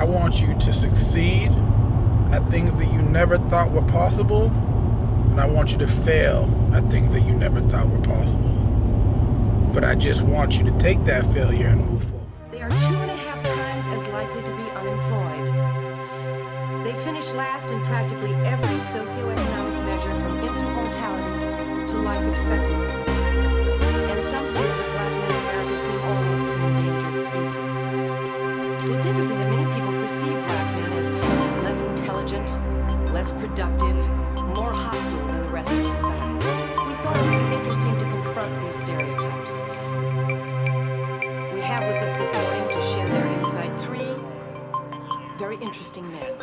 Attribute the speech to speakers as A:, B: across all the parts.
A: I want you to succeed at things that you never thought were possible, and I want you to fail at things that you never thought were possible. But I just want you to take that failure and move forward.
B: They are 2.5 times as likely to be unemployed. They finish last in practically every socioeconomic measure from infant mortality to life expectancy. And some think that black men in America seem almost an endangered species. It's interesting that many people perceive black men as less intelligent, less productive, more hostile than the rest of society. We thought it would be interesting to confront these stereotypes. We have with us this morning to share their insight 3 very interesting men.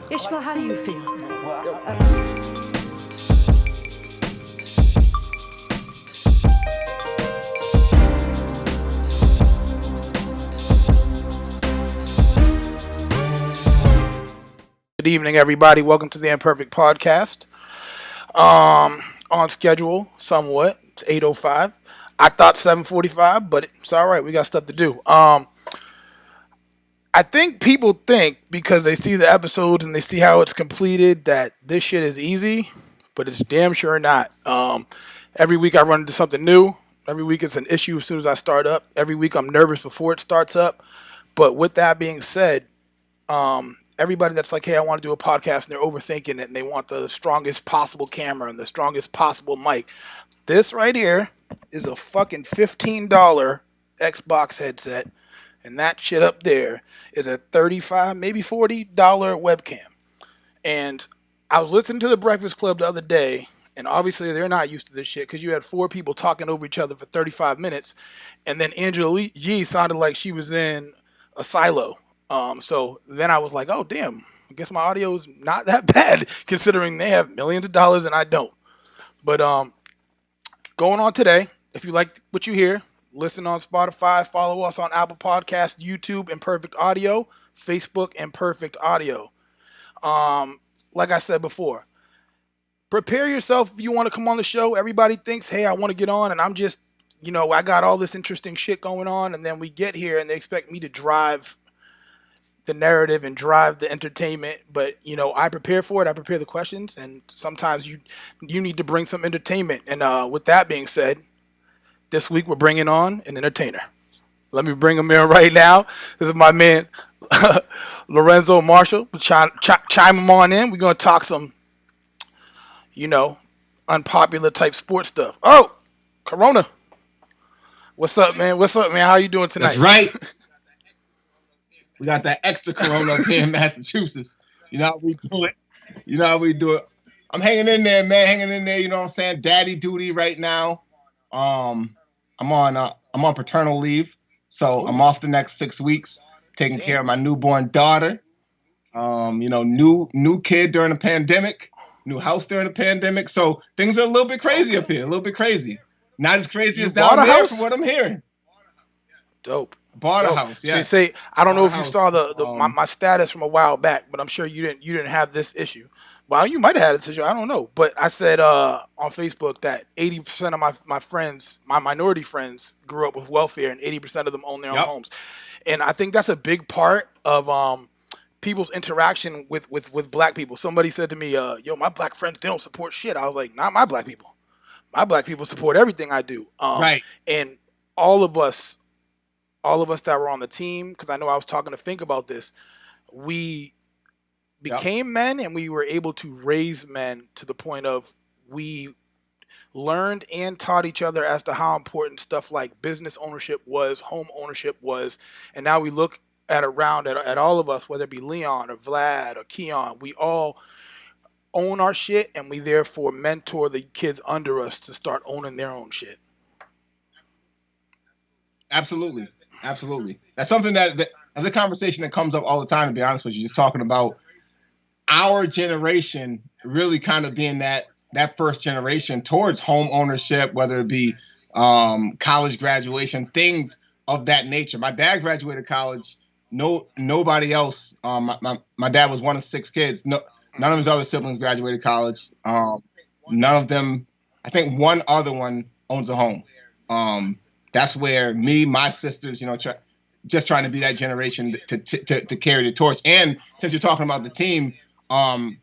B: Ishmael, how do you feel?
A: Good evening, everybody. Welcome to the Imperfect Podcast. On schedule, somewhat. It's 8:05. I thought 7:45, but it's all right. We got stuff to do. I think people think because they see the episodes and they see how it's completed that this shit is easy, but it's damn sure not. Every week I run into something new. Every week it's an issue as soon as I start up. Every week I'm nervous before it starts up. But with that being said, everybody that's like, hey, I want to do a podcast, and they're overthinking it, and they want the strongest possible camera and the strongest possible mic. This right here is a fucking $15 Xbox headset, and that shit up there is a $35, maybe $40 webcam. And I was listening to The Breakfast Club the other day, and obviously they're not used to this shit because you had 4 people talking over each other for 35 minutes, and then Angela Yee sounded like she was in a silo. So then I was like, oh, damn, I guess my audio is not that bad considering they have millions of dollars and I don't. But going on today, if you like what you hear, listen on Spotify, follow us on Apple Podcasts, YouTube, Imperfect Audio, Facebook, Imperfect Audio. Like I said before, prepare yourself if you want to come on the show. Everybody thinks, hey, I want to get on, and I'm just, I got all this interesting shit going on, and then we get here and they expect me to drive the narrative and drive the entertainment, but I prepare for it. I prepare the questions, and sometimes you need to bring some entertainment. And with that being said, this week we're bringing on an entertainer. Let me bring him in right now. This is my man Lorenzo Marshall. Chime him on in. We're gonna talk some, unpopular type sports stuff. Oh, Corona. What's up, man? How you doing tonight?
C: That's right. We got that extra Corona up here in Massachusetts. You know how we do it. I'm hanging in there, man. Hanging in there. You know what I'm saying? Daddy duty right now. I'm on paternal leave, so I'm off the next 6 weeks, taking care of my newborn daughter. New kid during the pandemic, new house during the pandemic. So things are a little bit crazy up here. A little bit crazy. Not as crazy as down there from what I'm hearing.
A: Dope.
C: Bought a house, yeah.
A: So you say, I don't know if you saw my status from a while back, but I'm sure you didn't have this issue. Well, you might have had this issue. I don't know. But I said on Facebook that 80% of my friends, my minority friends, grew up with welfare, and 80% of them own their own homes. And I think that's a big part of people's interaction with black people. Somebody said to me, yo, my black friends, they don't support shit. I was like, not my black people. My black people support everything I do.
C: Right.
A: And all of us that were on the team, because I know I was talking to Fink about this, we became men, and we were able to raise men to the point of we learned and taught each other as to how important stuff like business ownership was, home ownership was, and now we look at all of us, whether it be Leon or Vlad or Keon, we all own our shit, and we therefore mentor the kids under us to start owning their own shit.
C: Absolutely. That's something that's a conversation that comes up all the time, to be honest with you, just talking about our generation really kind of being that first generation towards home ownership, whether it be college graduation, things of that nature. My dad graduated college. Nobody else. My dad was one of 6 kids. None of his other siblings graduated college. None of them. I think one other one owns a home. That's where my sisters, just trying to be that generation to carry the torch. And since you're talking about the team,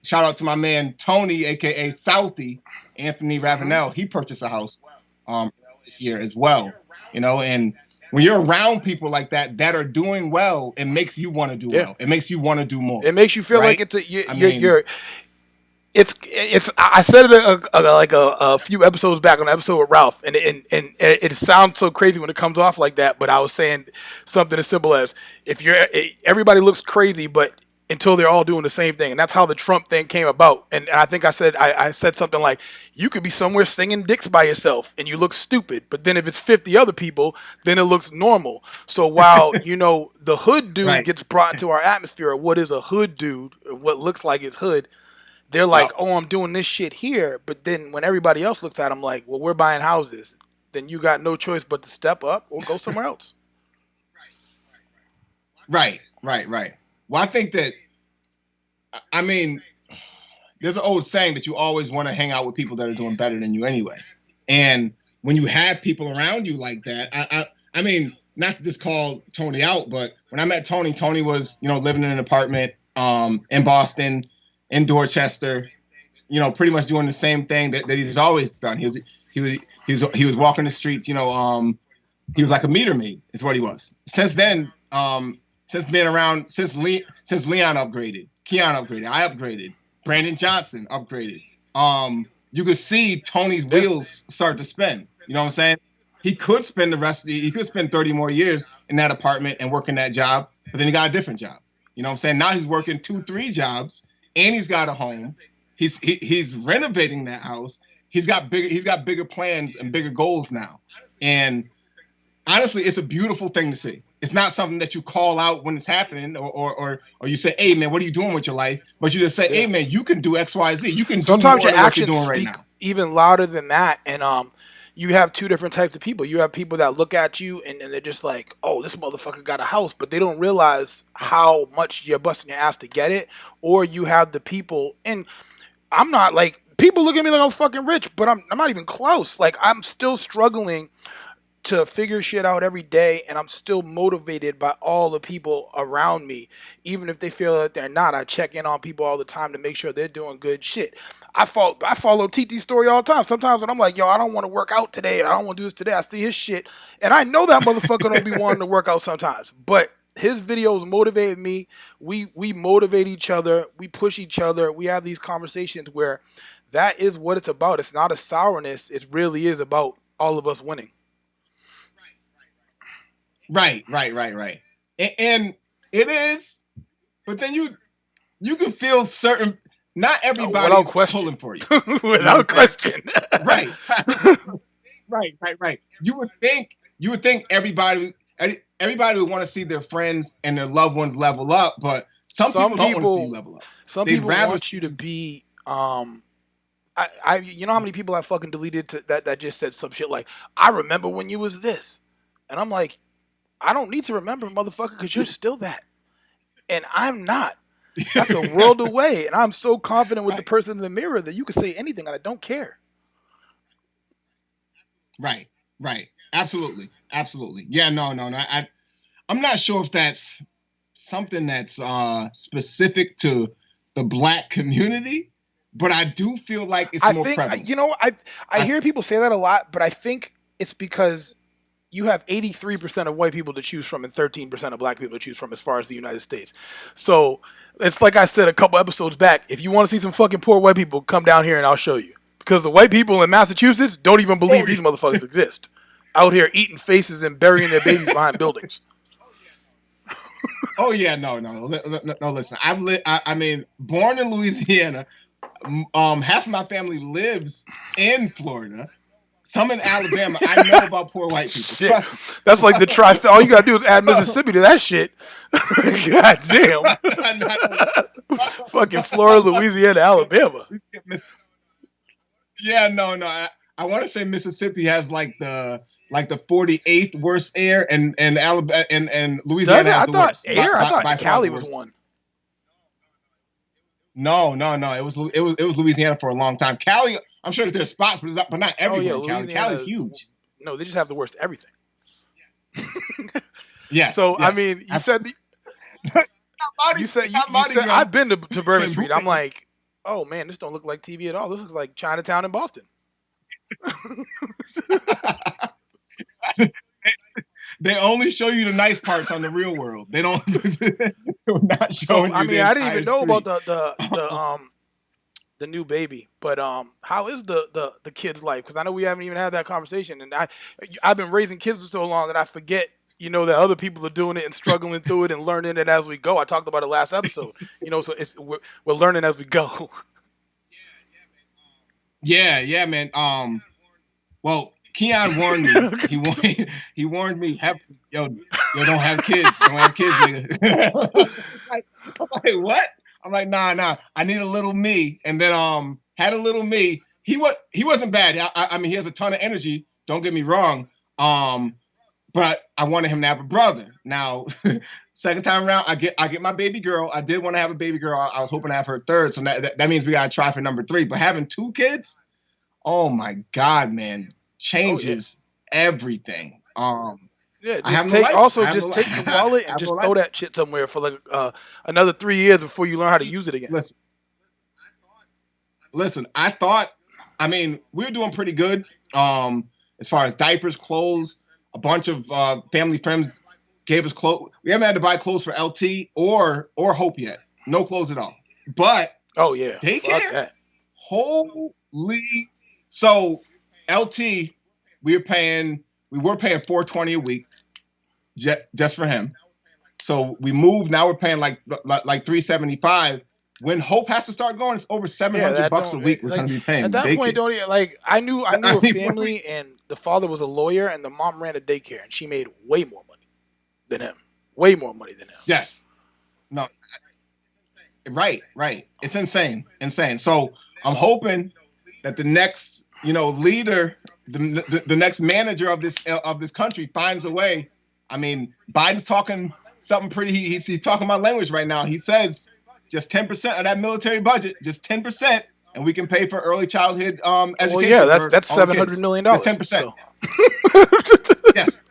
C: shout out to my man Tony, aka Southie, Anthony Ravenel. He purchased a house this year as well. And when you're around people like that are doing well, it makes you want to do well. It makes you want to do more.
A: It makes you feel
C: right?
A: like it's. I said it like a few episodes back on the episode with Ralph, and it sounds so crazy when it comes off like that. But I was saying something as simple as everybody looks crazy, but until they're all doing the same thing, and that's how the Trump thing came about. And I think I said something like, you could be somewhere singing dicks by yourself and you look stupid, but then if it's 50 other people, then it looks normal. So while the hood dude gets brought into our atmosphere, what is a hood dude, what looks like it's hood, they're like, oh, I'm doing this shit here. But then when everybody else looks at them like, well, we're buying houses, then you got no choice but to step up or go somewhere else.
C: Right. Well, I think that, there's an old saying that you always want to hang out with people that are doing better than you anyway. And when you have people around you like that, not to just call Tony out, but when I met Tony, Tony was, living in an apartment in Boston, in Dorchester, pretty much doing the same thing that he's always done. He was walking the streets, he was like a meter maid, is what he was. Since then, since being around, since Leon upgraded, Keon upgraded, I upgraded, Brandon Johnson upgraded. You could see Tony's wheels start to spin. You know what I'm saying? He could spend he could spend 30 more years in that apartment and working that job, but then he got a different job. You know what I'm saying? Now he's working 2-3 jobs, and he's got a home. He's renovating that house. He's got bigger plans and bigger goals now. And honestly, it's a beautiful thing to see. It's not something that you call out when it's happening, or you say, "Hey man, what are you doing with your life?" But you just say, "Hey man, you can do X, Y, Z. You can
A: sometimes
C: do more
A: your
C: than what
A: actions
C: you're doing
A: speak
C: right now."
A: even louder than that. And you have two different types of people. You have people that look at you and they're just like, "Oh, this motherfucker got a house," but they don't realize how much you're busting your ass to get it. Or you have the people, and I'm not like, people look at me like I'm fucking rich, but I'm not even close. Like, I'm still struggling to figure shit out every day, and I'm still motivated by all the people around me, even if they feel that they're not. I check in on people all the time to make sure they're doing good shit. I follow TT's story all the time. Sometimes when I'm like, yo, I don't want to work out today, I don't want to do this today, I see his shit, and I know that motherfucker don't be wanting to work out sometimes, but his videos motivate me. We motivate each other, we push each other, we have these conversations where that is what it's about. It's not a sourness, it really is about all of us winning.
C: Right. And it is, but then you can feel certain. Not everybody's pulling for you.
A: Without question.
C: Right. You would think everybody would want to see their friends and their loved ones level up, but some people don't want to see you level up.
A: Some people want you to be. You know how many people I fucking deleted that just said some shit like, "I remember when you was this," and I'm like, I don't need to remember, motherfucker, because you're still that. And I'm not. That's a world away. And I'm so confident with the person in the mirror that you can say anything and I don't care.
C: Right. Absolutely. Yeah, no. I'm not sure if that's something that's specific to the Black community, but I do feel like it's more prevalent.
A: I hear people say that a lot, but I think it's because you have 83% of white people to choose from and 13% of Black people to choose from as far as the United States. So it's like I said a couple episodes back, if you want to see some fucking poor white people, come down here and I'll show you. Because the white people in Massachusetts don't even believe these motherfuckers exist. Out here eating faces and burying their babies behind buildings.
C: Oh yeah, no. Listen, born in Louisiana. Half of my family lives in Florida. Some in Alabama. I know about poor white people.
A: Shit. That's like the trifecta. All you gotta do is add Mississippi to that shit. God damn. Fucking Florida, Louisiana, Alabama.
C: Yeah, no. I want to say Mississippi has like the 48th worst air, and Alabama and Louisiana has the worst.
A: I thought Cali was one.
C: No. It was Louisiana for a long time. Cali, I'm sure that there's spots, but not everywhere. Cali's huge.
A: No, they just have the worst everything.
C: Yes,
A: So I
C: yes.
A: mean, you said
C: Mardi,
A: you said
C: it's not Mardi
A: said
C: Gras.
A: I've been to Bourbon Street. I'm like, oh man, this don't look like TV at all. This looks like Chinatown in Boston.
C: They only show you the nice parts on the Real World. They don't. They're not
A: So
C: showing
A: I
C: you the
A: mean, I didn't
C: entire
A: even know about
C: street.
A: the new baby, but how is the kid's life? Because I know we haven't even had that conversation, and I've been raising kids for so long that I forget. That other people are doing it and struggling through it and learning it as we go. I talked about it last episode. So we're learning as we go.
C: Yeah, man. Well, Keon warned me. He warned me. Yo, don't have kids. Don't have kids, nigga. I'm like, what? I'm like, nah. I need a little me. And then had a little me. He wasn't bad. I mean, he has a ton of energy. Don't get me wrong. But I wanted him to have a brother. Now, second time around, I get my baby girl. I did want to have a baby girl. I was hoping to have her third. So that means we gotta try for number 3. But having 2 kids, oh my God, man,
A: Oh yeah,
C: changes everything.
A: yeah.
C: I have
A: Just
C: no
A: take
C: life.
A: also
C: I have no
A: just
C: life.
A: take the wallet
C: I
A: and
C: have no
A: just
C: life.
A: throw that shit somewhere for like another 3 years before you learn how to use it again.
C: Listen. I thought. I mean, we were doing pretty good. As far as diapers, clothes, a bunch of family friends gave us clothes. We haven't had to buy clothes for LT or Hope yet. No clothes at all. But
A: Oh yeah, fuck
C: daycare,
A: that.
C: holy. So LT, we were paying $420 a week just for him. So we moved. Now we're paying like $375. When Hope has to start going, it's over
A: Yeah, that
C: $700 a
A: don't
C: week. We're
A: like
C: gonna be
A: at
C: paying
A: that point.
C: daycare.
A: Don't even, like I knew
C: I
A: a
C: mean, what we,
A: family and the father was a lawyer and the mom ran a daycare and she made way more money than him. Way more money than him.
C: yes, no, right. It's insane. So I'm hoping that the next, leader, the next manager of this country finds a way. I mean, Biden's talking something pretty. He's talking my language right now. He says just 10% of that military budget, just 10%, and we can pay for early childhood
A: Well, yeah,
C: education for
A: that's
C: all the
A: $700
C: kids.
A: million.
C: Just 10%.
A: So
C: Yes.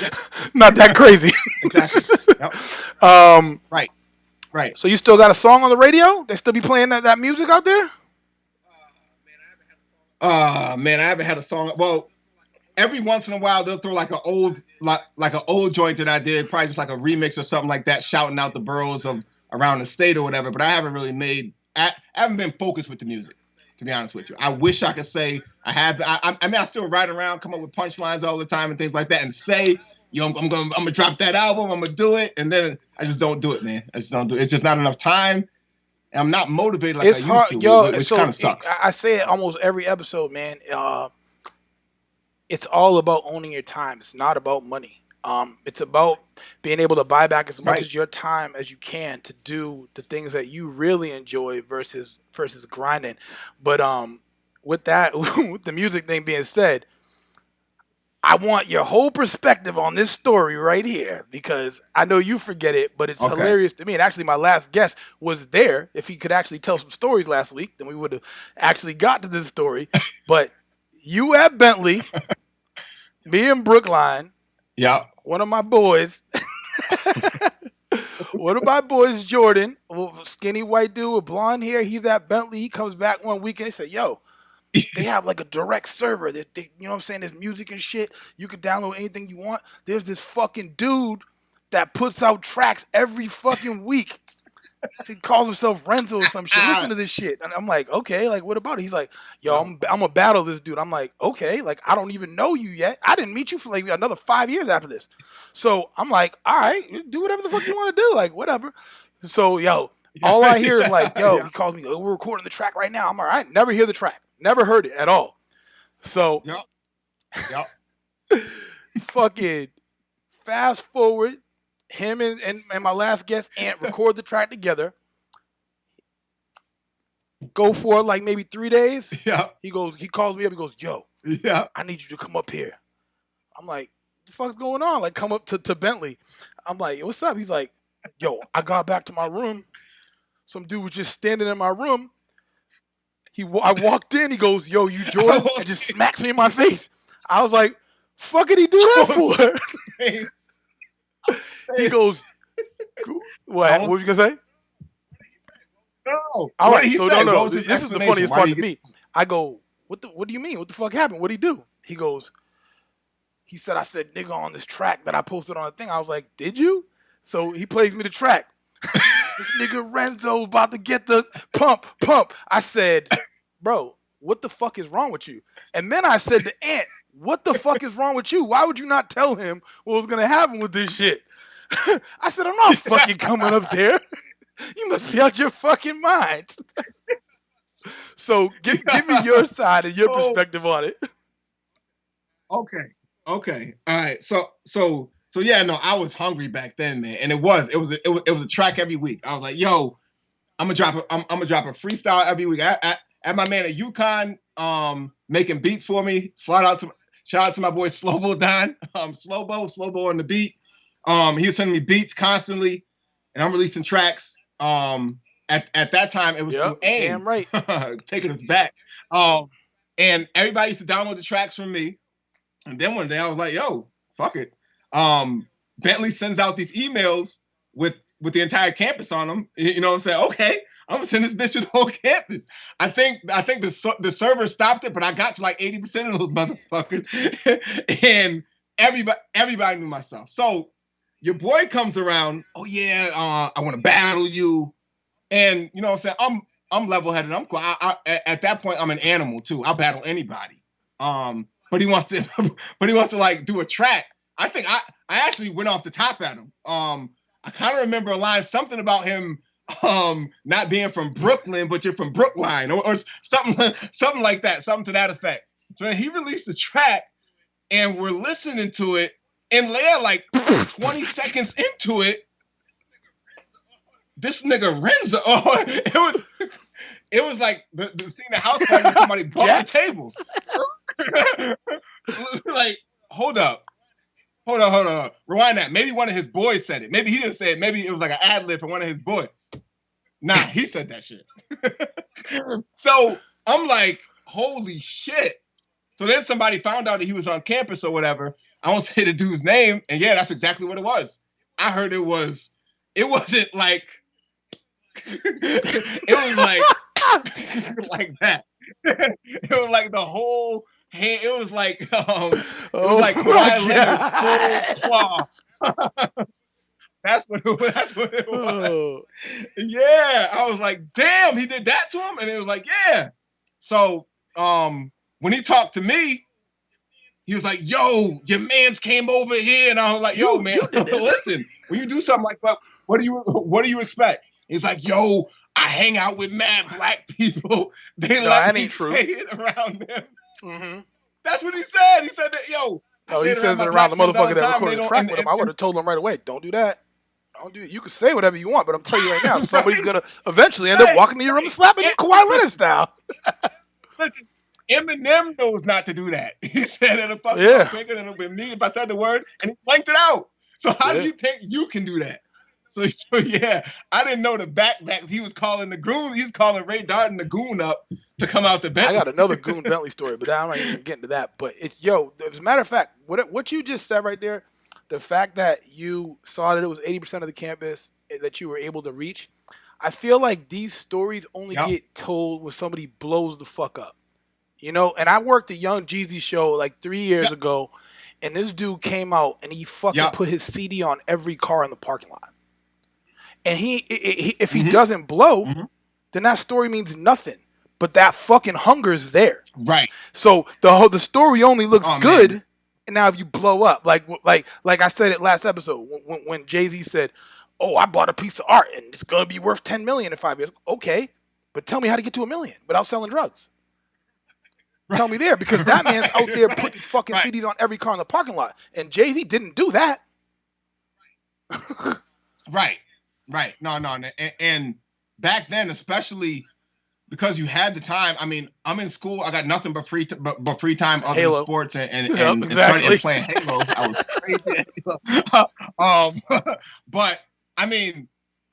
C: Yes.
A: not that crazy.
C: Exactly. Yep. Right.
A: So you still got a song on the radio? They still be playing that music out there?
C: Man, I haven't had a song. Well, every once in a while they'll throw like an old joint that I did, probably just like a remix or something like that, shouting out the boroughs of around the state or whatever. But I haven't really I haven't been focused with the music, to be honest with you. I wish I could say I have. I mean, I still ride around, come up with punchlines all the time and things like that, and say, I'm gonna drop that album, I'm gonna do it, and then I just don't do it, man. I just don't do it. It's just not enough time. And I'm not motivated like
A: It's
C: I used
A: hard,
C: to,
A: yo.
C: which
A: So
C: kind of sucks.
A: I say it almost every episode, man. It's all about owning your time. It's not about money. It's about being able to buy back as much
C: Right.
A: as your time as you can to do the things that you really enjoy versus grinding. But with that, with the music thing being said, I want your whole perspective on this story right here because I know you forget it, but it's
C: Okay.
A: hilarious to me. And actually, my last guest was there. If he could actually tell some stories last week, then we would have actually got to this story. But you at Bentley, me and Brookline,
C: Yeah.
A: one of my boys, Jordan, a skinny white dude with blonde hair. He's at Bentley. He comes back one weekend. He said, "Yo, they have like a direct server. They, you know what I'm saying? There's music and shit. You can download anything you want. There's this fucking dude that puts out tracks every fucking week. He calls himself Renzo or some shit. Listen to this shit." And I'm like, okay, like what about it? He's like, yo, I'm gonna battle this dude. I'm like, okay, like I don't even know you yet. I didn't meet you for like another 5 years after this. So I'm like, all right, do whatever the fuck you want to do, like whatever. So yo, all I hear is like, yo,
C: Yeah.
A: he calls me, oh, we're recording the track right now. I'm all right, never hear the track, never heard it at all. So
C: Yep.
A: fucking fast forward, him and my last guest Ant record the track together. Go for like maybe 3 days.
C: Yeah.
A: He calls me up. He goes, yo,
C: Yeah.
A: I need you to come up here. I'm like, what the fuck's going on? Like, come up to Bentley. I'm like, what's up? He's like, yo, I got back to my room. Some dude was just standing in my room. I walked in. He goes, yo, you Jordan, and just smacks me in my face. I was like, fuck did he do that for? he goes, what? What was you gonna say?
C: No.
A: All
C: What did
A: right,
C: he
A: so
C: say?
A: no,
C: What
A: no.
C: was his
A: This is the
C: explanation?
A: funniest
C: Why
A: part
C: did
A: to
C: he
A: me. I go, what do you mean? What the fuck happened? What'd he do? He goes, he said, I said nigga on this track that I posted on the thing. I was like, did you? So he plays me the track. This nigga Renzo about to get the pump. I said, bro, what the fuck is wrong with you? And then I said to Ant, what the fuck is wrong with you? Why would you not tell him what was gonna happen with this shit? I said, I'm not fucking coming up there. You must be out your fucking mind. So give me your side and your
C: Oh,
A: perspective on it.
C: okay. All right. So yeah, no, I was hungry back then, man. And it was a track every week. I was like, yo, I'm gonna drop a freestyle every week. I had my man at UConn making beats for me. Shout out to my boy Slowbo Don. Slowbo on the beat. He was sending me beats constantly, and I'm releasing tracks. At that time it was through AIM.
A: Damn right.
C: Taking us back. And everybody used to download the tracks from me. And then one day I was like, yo, fuck it. Bentley sends out these emails with the entire campus on them. You know what I'm saying? Okay, I'm gonna send this bitch to the whole campus. I think the server stopped it, but I got to like 80% of those motherfuckers. And everybody knew my stuff. So your boy comes around, oh yeah, I want to battle you. And you know what I'm saying? I'm level-headed. I'm cool. At that point, I'm an animal too. I'll battle anybody. But he wants to like do a track. I think I actually went off the top at him. I kind of remember a line, something about him not being from Brooklyn, but you're from Brookline, or something like that, something to that effect. So then he released the track, and we're listening to it, and Leia, like 20 seconds into it, this nigga Renzo, it was like the scene in House Party where somebody bumped the table. Like, hold up. Rewind that. Maybe one of his boys said it. Maybe he didn't say it. Maybe it was like an ad lib from one of his boys. Nah, he said that shit. So I'm like, holy shit. So then somebody found out that he was on campus or whatever. I won't say the dude's name. And yeah, that's exactly what it was. I heard it wasn't like, it was like, like that. It was like the whole hand. It was like, it was like Kawhi Leonard full claw. That's what it was. Yeah, I was like, damn, he did that to him, and it was like, yeah. So, when he talked to me, he was like, yo, your man's came over here, and I was like, yo, man, listen, when you do something like that, what do you expect? He's like, yo, I hang out with mad black people. They let me say it around them. Mm-hmm. That's what he said. He said that, yo.
A: No, he says it around the motherfucker that recorded the track with him. I would have told him right away, don't do that. Don't do it. You can say whatever you want, but I'm telling you right now, somebody's gonna eventually end up walking to your room and slapping you Kawhi Leonard style.
C: Listen, Eminem knows not to do that. He said it'll fuck me quicker than it'll be me if I said the word, and he blanked it out. So how do you think you can do that? So yeah, I didn't know the backbacks. He was calling the goon. He was calling Ray Darden the goon up to come out the Bentley.
A: I got another goon Bentley story, but I'm not even getting to that. But it's as a matter of fact, what you just said right there, the fact that you saw that it was 80% of the campus that you were able to reach, I feel like these stories only get told when somebody blows the fuck up. You know, and I worked a Young Jeezy show like 3 years ago, and this dude came out and he fucking put his CD on every car in the parking lot. And if he doesn't blow, then that story means nothing. But that fucking hunger's there.
C: Right.
A: So the story only looks good. Man. And now if you blow up, like I said it last episode, when Jay-Z said, oh, I bought a piece of art and it's going to be worth $10 million in 5 years. Okay, but tell me how to get to $1 million without selling drugs. Right. Tell me there, because that man's out there putting fucking CDs on every car in the parking lot. And Jay-Z didn't do that.
C: Right. No. And back then, especially because you had the time. I mean, I'm in school. I got nothing but free time other than sports and started playing Halo. I was crazy. But I mean,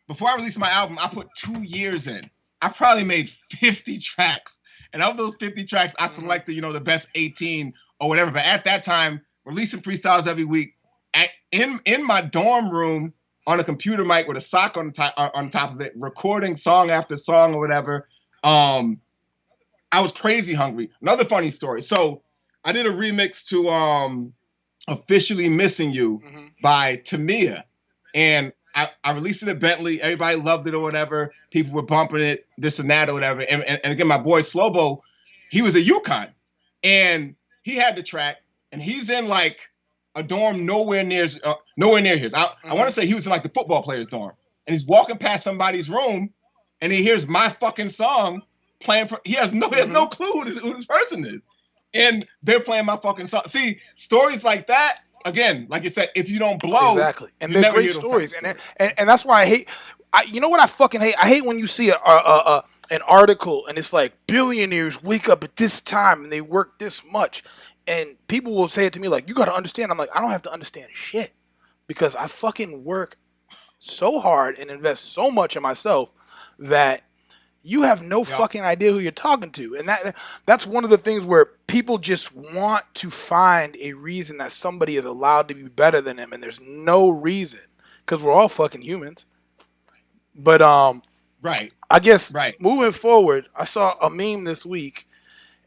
C: before I released my album, I put 2 years in. I probably made 50 tracks, and of those 50 tracks, I selected the best 18 or whatever. But at that time, releasing freestyles every week, in my dorm room on a computer mic with a sock on top of it, recording song after song or whatever. I was crazy hungry. Another funny story. So I did a remix to Officially Missing You by Tamia. And I released it at Bentley. Everybody loved it or whatever. People were bumping it, this and that or whatever. And again, my boy Slobo, he was a Yukon. And he had the track. And he's in like a dorm nowhere near his. I want to say he was in like the football players' dorm. And he's walking past somebody's room. And he hears my fucking song playing. He has no clue who this person is. And they're playing my fucking song. See, stories like that, again, like you said, if you don't blow,
A: exactly, and they're great stories, and that's why I hate. You know what I fucking hate? I hate when you see an article and it's like billionaires wake up at this time and they work this much, and people will say it to me like, "You got to understand." I'm like, I don't have to understand shit because I fucking work so hard and invest so much in myself that you have no fucking idea who you're talking to. And that's one of the things where people just want to find a reason that somebody is allowed to be better than them, and there's no reason because we're all fucking humans. But
C: right.
A: I guess moving forward, I saw a meme this week,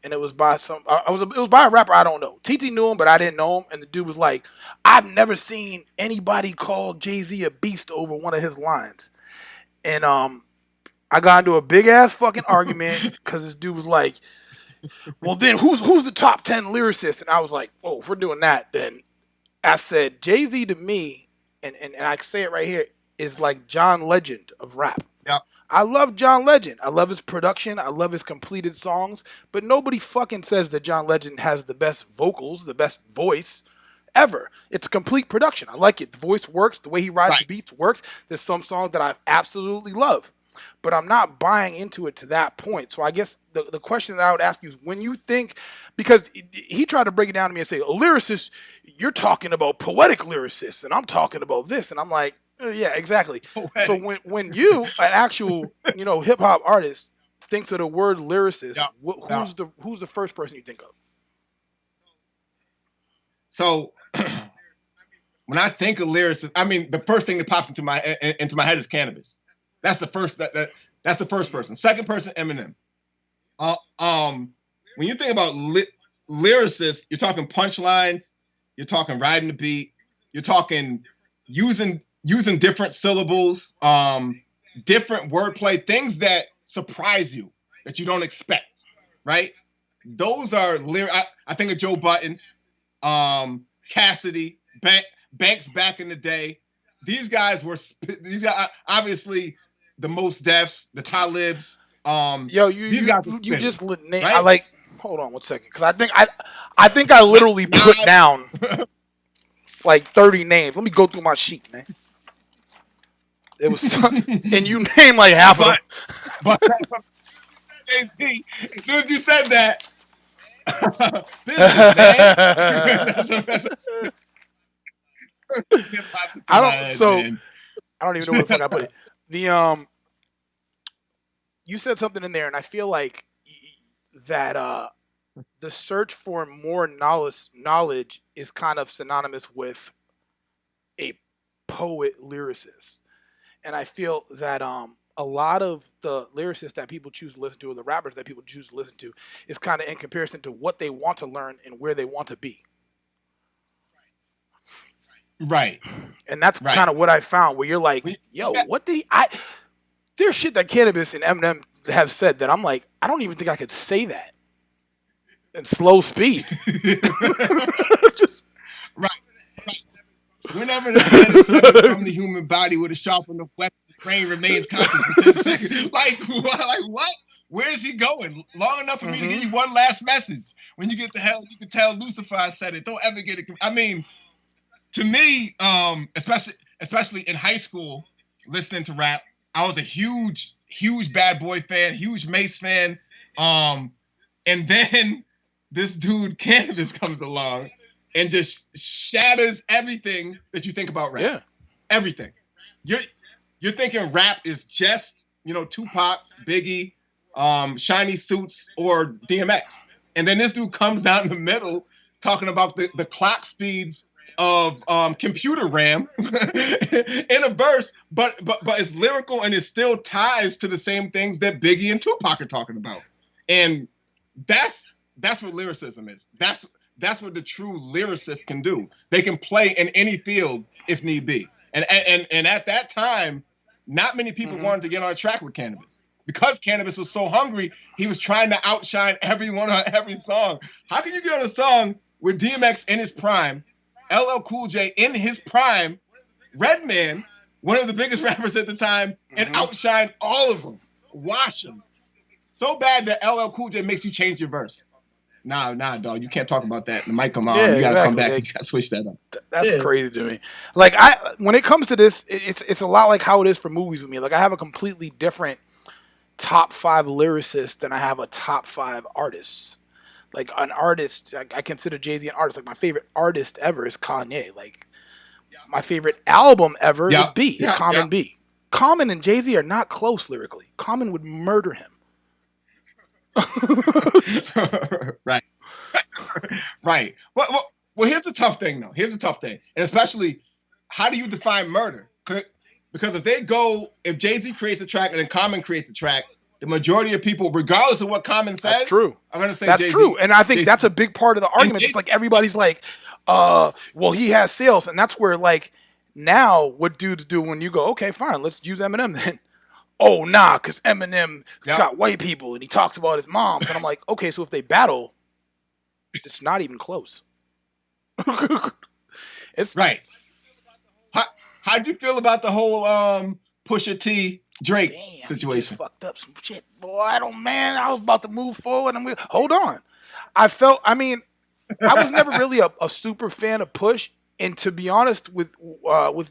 A: and it was by it was by a rapper I don't know. TT knew him, but I didn't know him, and the dude was like, "I've never seen anybody call Jay-Z a beast over one of his lines," and I got into a big ass fucking argument because this dude was like, "Well, then who's the top 10 lyricists?" And I was like, "Oh, if we're doing that, then," I said, "Jay-Z to me, and I can say it right here, is like John Legend of rap."
C: Yeah.
A: I love John Legend. I love his production. I love his completed songs. But nobody fucking says that John Legend has the best vocals, the best voice ever. It's complete production. I like it. The voice works. The way he rides the beats works. There's some songs that I absolutely love. But I'm not buying into it to that point. So I guess the question that I would ask you is when you think, because he tried to break it down to me and say, a lyricist, you're talking about poetic lyricists, and I'm talking about this. And I'm like, yeah, exactly. Poetic. So when you, an actual, hip hop artist, thinks of the word lyricist, who's the first person you think of? So
C: when I think of lyricist, I mean, the first thing that pops into my head is Cannabis. That's the first that's the first person. Second person, Eminem. When you think about lyricists, you're talking punchlines, you're talking riding the beat, you're talking using different syllables, different wordplay, things that surprise you that you don't expect, right? Those are I think of Joe Buttons, Cassidy, Banks back in the day. These guys obviously the Mos Defs, the Talibs.
A: You just name. Right? I like. Hold on 1 second, because I think I literally put down like 30 names. Let me go through my sheet, man. It was, and you named like half of them.
C: But as soon as you said that,
A: I don't even know where the fuck I put it. You said something in there, and I feel like that the search for more knowledge is kind of synonymous with a poet lyricist, and I feel that a lot of the lyricists that people choose to listen to, or the rappers that people choose to listen to, is kind of in comparison to what they want to learn and where they want to be.
C: Right.
A: And that's kind of what I found, where you're like, yo, what did there's shit that Cannabis and Eminem have said that I'm like, I don't even think I could say that in slow speed.
C: Right. Whenever the head is severed from the human body with a sharpened weapon, the brain remains conscious for 10 seconds. Like what? Where is he going? Long enough for me to give you one last message. When you get to hell, you can tell Lucifer I said it. Don't ever get it. I mean, to me, especially in high school, listening to rap, I was a huge Bad Boy fan, huge Mace fan. And then this dude Cannabis comes along and just shatters everything that you think about rap.
A: Yeah.
C: Everything. You're thinking rap is just, Tupac, Biggie, Shiny Suits, or DMX. And then this dude comes down in the middle talking about the clock speeds of computer RAM in a verse, but it's lyrical and it still ties to the same things that Biggie and Tupac are talking about. And that's what lyricism is. That's what the true lyricist can do. They can play in any field if need be. And at that time, not many people wanted to get on track with Cannabis. Because Cannabis was so hungry, he was trying to outshine everyone on every song. How can you get on a song with DMX in his prime, LL Cool J in his prime, Redman, one of the biggest rappers at the time, and outshine all of them, wash them? So bad that LL Cool J makes you change your verse. Nah, dog. You can't talk about that. The mic come on.
A: Yeah,
C: you gotta come back.
A: Like,
C: you gotta switch that up.
A: That's crazy to me. Like when it comes to this, it's a lot like how it is for movies with me. Like I have a completely different top 5 lyricists than I have a top 5 artists. Like an artist, I consider Jay-Z an artist. Like my favorite artist ever is Kanye. Like my favorite album ever is B. It's Common B. Common and Jay-Z are not close lyrically. Common would murder him.
C: Right. Right. Well, here's the tough thing, though. Here's the tough thing. And especially, how do you define murder? Because if Jay-Z creates a track and then Common creates a track, the majority of people, regardless of what Common says,
A: that's true.
C: I'm going to say
A: that's
C: Jay-Z.
A: True. And I think
C: Jay-Z.
A: That's a big part of the argument. It's like everybody's like, well, he has sales. And that's where, like, now what dudes do when you go, okay, fine, let's use Eminem then. Oh, nah, because Eminem has got white people and he talks about his moms. And I'm like, okay, so if they battle, it's not even close. It's
C: right. How'd you feel about the whole Pusha T Drake situation?
A: Fucked up some shit, boy. I was about to move forward. Hold on. I was never really a super fan of Push. And to be honest with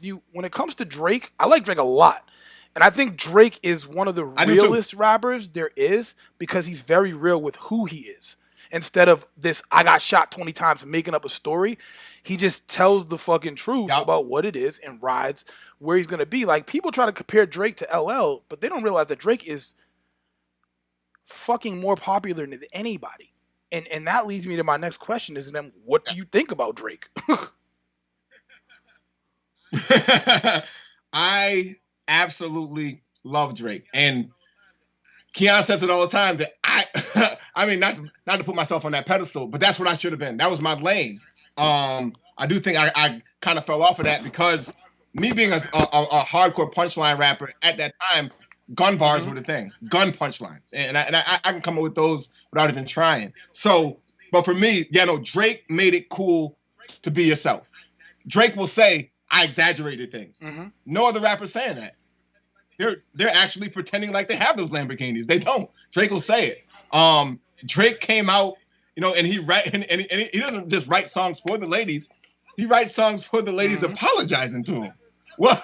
A: you, when it comes to Drake, I like Drake a lot. And I think Drake is one of the realest rappers there is because he's very real with who he is. Instead of this, I got shot 20 times making up a story, he just tells the fucking truth about what it is and rides where he's going to be. Like, people try to compare Drake to LL, but they don't realize that Drake is fucking more popular than anybody. And that leads me to my next question is, then what do you think about Drake?
C: I absolutely love Drake. And Keon says it all the time that I mean, not to put myself on that pedestal, but that's what I should have been. That was my lane. I do think I kind of fell off of that because me being a hardcore punchline rapper at that time, gun bars were the thing. Gun punchlines. And I can come up with those without even trying. So, but for me, Drake made it cool to be yourself. Drake will say, I exaggerated things. No other rapper saying that. They're actually pretending like they have those Lamborghinis. They don't. Drake will say it. Drake came out, and he doesn't just write songs for the ladies. He writes songs for the ladies apologizing to him. What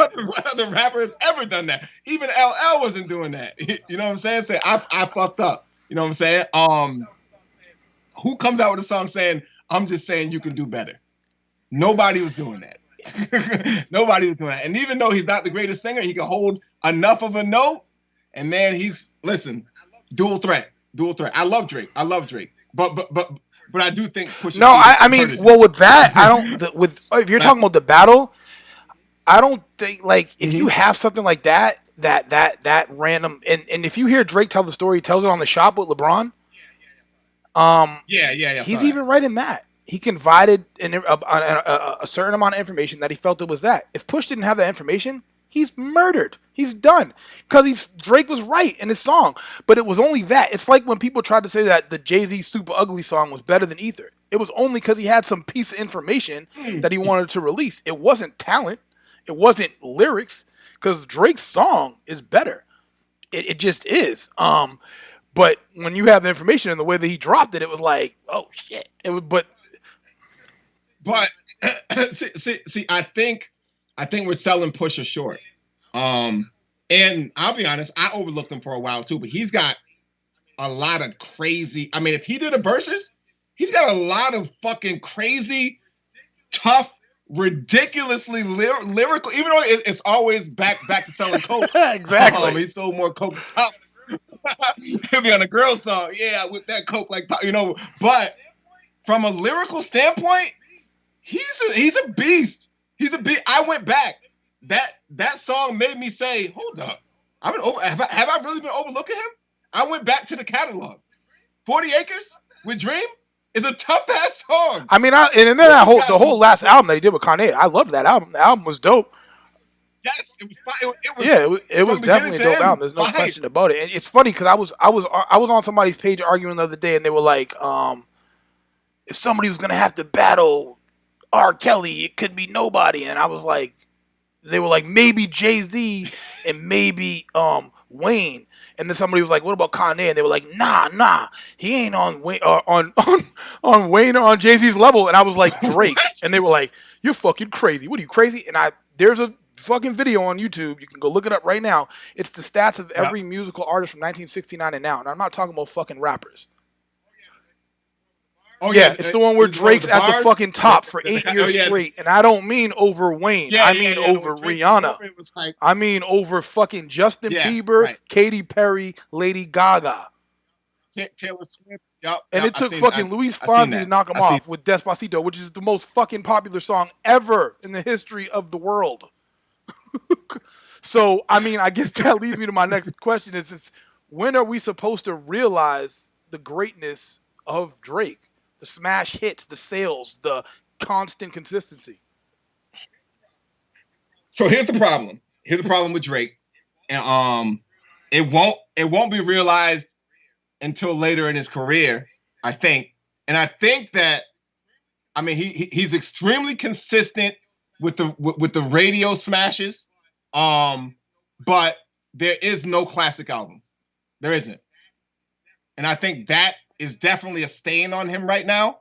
C: other rapper has ever done that? Even LL wasn't doing that. You know what I'm saying? Say, I fucked up. You know what I'm saying? Who comes out with a song saying, I'm just saying you can do better? Nobody was doing that. Nobody was doing that. And even though he's not the greatest singer, he can hold enough of a note. And man, dual threat. I love Drake. But I do think Pusha T
A: with that, I don't. If you're talking about the battle, I don't think if you have something like that random, and if you hear Drake tell the story, he tells it on The Shop with LeBron. He's even right in that. He confided in a certain amount of information that he felt it was that. If Push didn't have that information, he's murdered. He's done. Because Drake was right in his song. But it was only that. It's like when people tried to say that the Jay-Z Super Ugly song was better than Ether. It was only because he had some piece of information that he wanted to release. It wasn't talent. It wasn't lyrics. Because Drake's song is better. It just is. But when you have the information and the way that he dropped it, it was like, oh shit.
C: But see, I think we're selling Pusha short. And I'll be honest, I overlooked him for a while too, but he's got a lot of crazy. I mean, if he did a versus, he's got a lot of fucking crazy, tough, ridiculously lyrical. Even though it's always back to selling coke.
A: Exactly.
C: He sold more coke. He'll be on a girl song. Yeah, with that coke, But from a lyrical standpoint, he's a beast. He's a beast. I went back. That song made me say, hold up. Have I really been overlooking him? I went back to the catalog. 40 Acres with Dream is a tough ass song.
A: I mean, and then the whole last album that he did with Kanye, I loved that album. The album was dope.
C: Yes, it was fine.
A: It was definitely a dope album. There's no question about it. And it's funny because I was on somebody's page arguing the other day, and they were like, if somebody was gonna have to battle R. Kelly, it could be nobody. And I was like, they were like, maybe Jay-Z and maybe Wayne. And then somebody was like, what about Kanye? And they were like, nah, he ain't on Wayne on Wayne or on Jay-Z's level. And I was like, Drake. And they were like, you're fucking crazy. What are you, crazy? And there's a fucking video on YouTube. You can go look it up right now. It's the stats of every musical artist from 1969 and now. And I'm not talking about fucking rappers. Oh yeah, it's the one where Drake's at the fucking top for 8 years straight, and I don't mean over Wayne. I mean over Rihanna. I mean over fucking Justin Bieber, Katy Perry, Lady Gaga.
C: Taylor Swift.
A: And it took fucking Luis Fonsi to knock him off with Despacito, which is the most fucking popular song ever in the history of the world. So, I mean, I guess that leads me to my next question is when are we supposed to realize the greatness of Drake? The smash hits, the sales, the constant consistency.
C: So here's the problem. Here's the problem with Drake, and it won't be realized until later in his career, I think. And I think that, I mean, he's extremely consistent with the radio smashes, but there is no classic album. There isn't, and I think that is definitely a stain on him right now.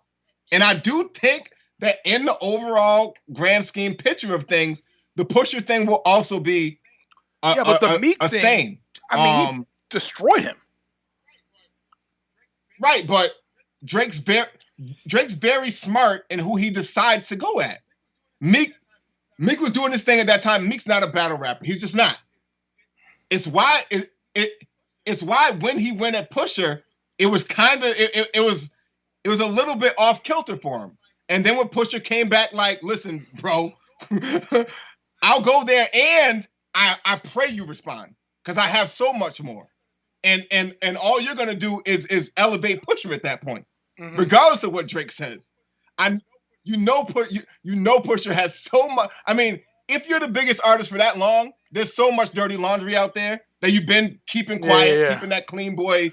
C: And I do think that in the overall grand scheme picture of things, the Pusher thing will also be a stain.
A: I mean, he destroyed him.
C: Right, but Drake's very smart in who he decides to go at. Meek was doing this thing at that time. Meek's not a battle rapper. He's just not. It's why when he went at Pusher, it was kind of it was a little bit off kilter for him. And then when Pusher came back, like, listen, bro, I'll go there and I pray you respond because I have so much more. And all you're gonna do is elevate Pusher at that point, regardless of what Drake says. Pusher has so much. I mean, if you're the biggest artist for that long, there's so much dirty laundry out there that you've been keeping quiet, keeping that clean boy,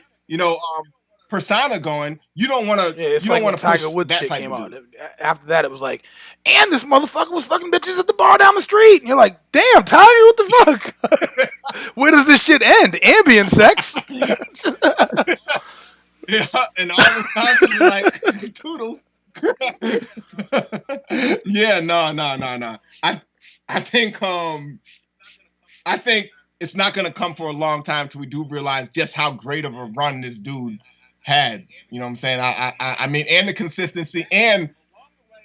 C: persona going. You don't want to.
A: Yeah, it's like when Tiger Woods shit came out. After that, it was like, and this motherfucker was fucking bitches at the bar down the street. And you're like, damn, Tiger, what the fuck? Where does this shit end? Ambient sex.
C: Yeah, and all the time you're like, toodles. Yeah, no. I think it's not gonna come for a long time till we do realize just how great of a run this dude had. You know what I'm saying? I mean, and the consistency and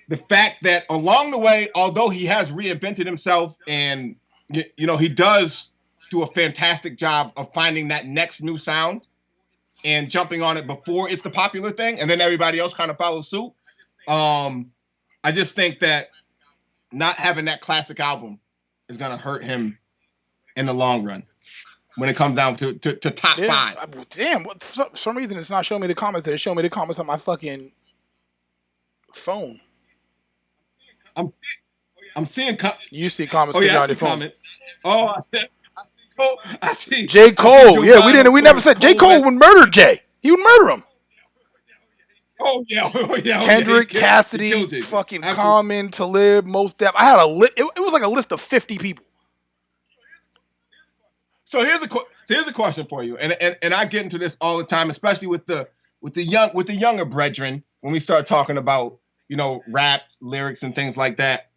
C: the fact that along the way, although he has reinvented himself and he does do a fantastic job of finding that next new sound and jumping on it before it's the popular thing, and then everybody else kind of follows suit. I just think that not having that classic album is gonna hurt him in the long run when it comes down to top five.
A: Damn, for some reason it's not showing me the comments. It's showing me the comments on my fucking phone.
C: I'm seeing.
A: You see comments?
C: Oh yeah,
A: on your phone.
C: Comments. Oh, I see.
A: J. Cole. Yeah, we never said J. Cole would murder Jay. He would murder him.
C: Oh yeah.
A: Kendrick, Cassidy, fucking Common, Talib, Mos Def. I had a list. It was like a list of 50 people.
C: So here's a question for you, and I get into this all the time, especially with the younger brethren when we start talking about rap lyrics and things like that.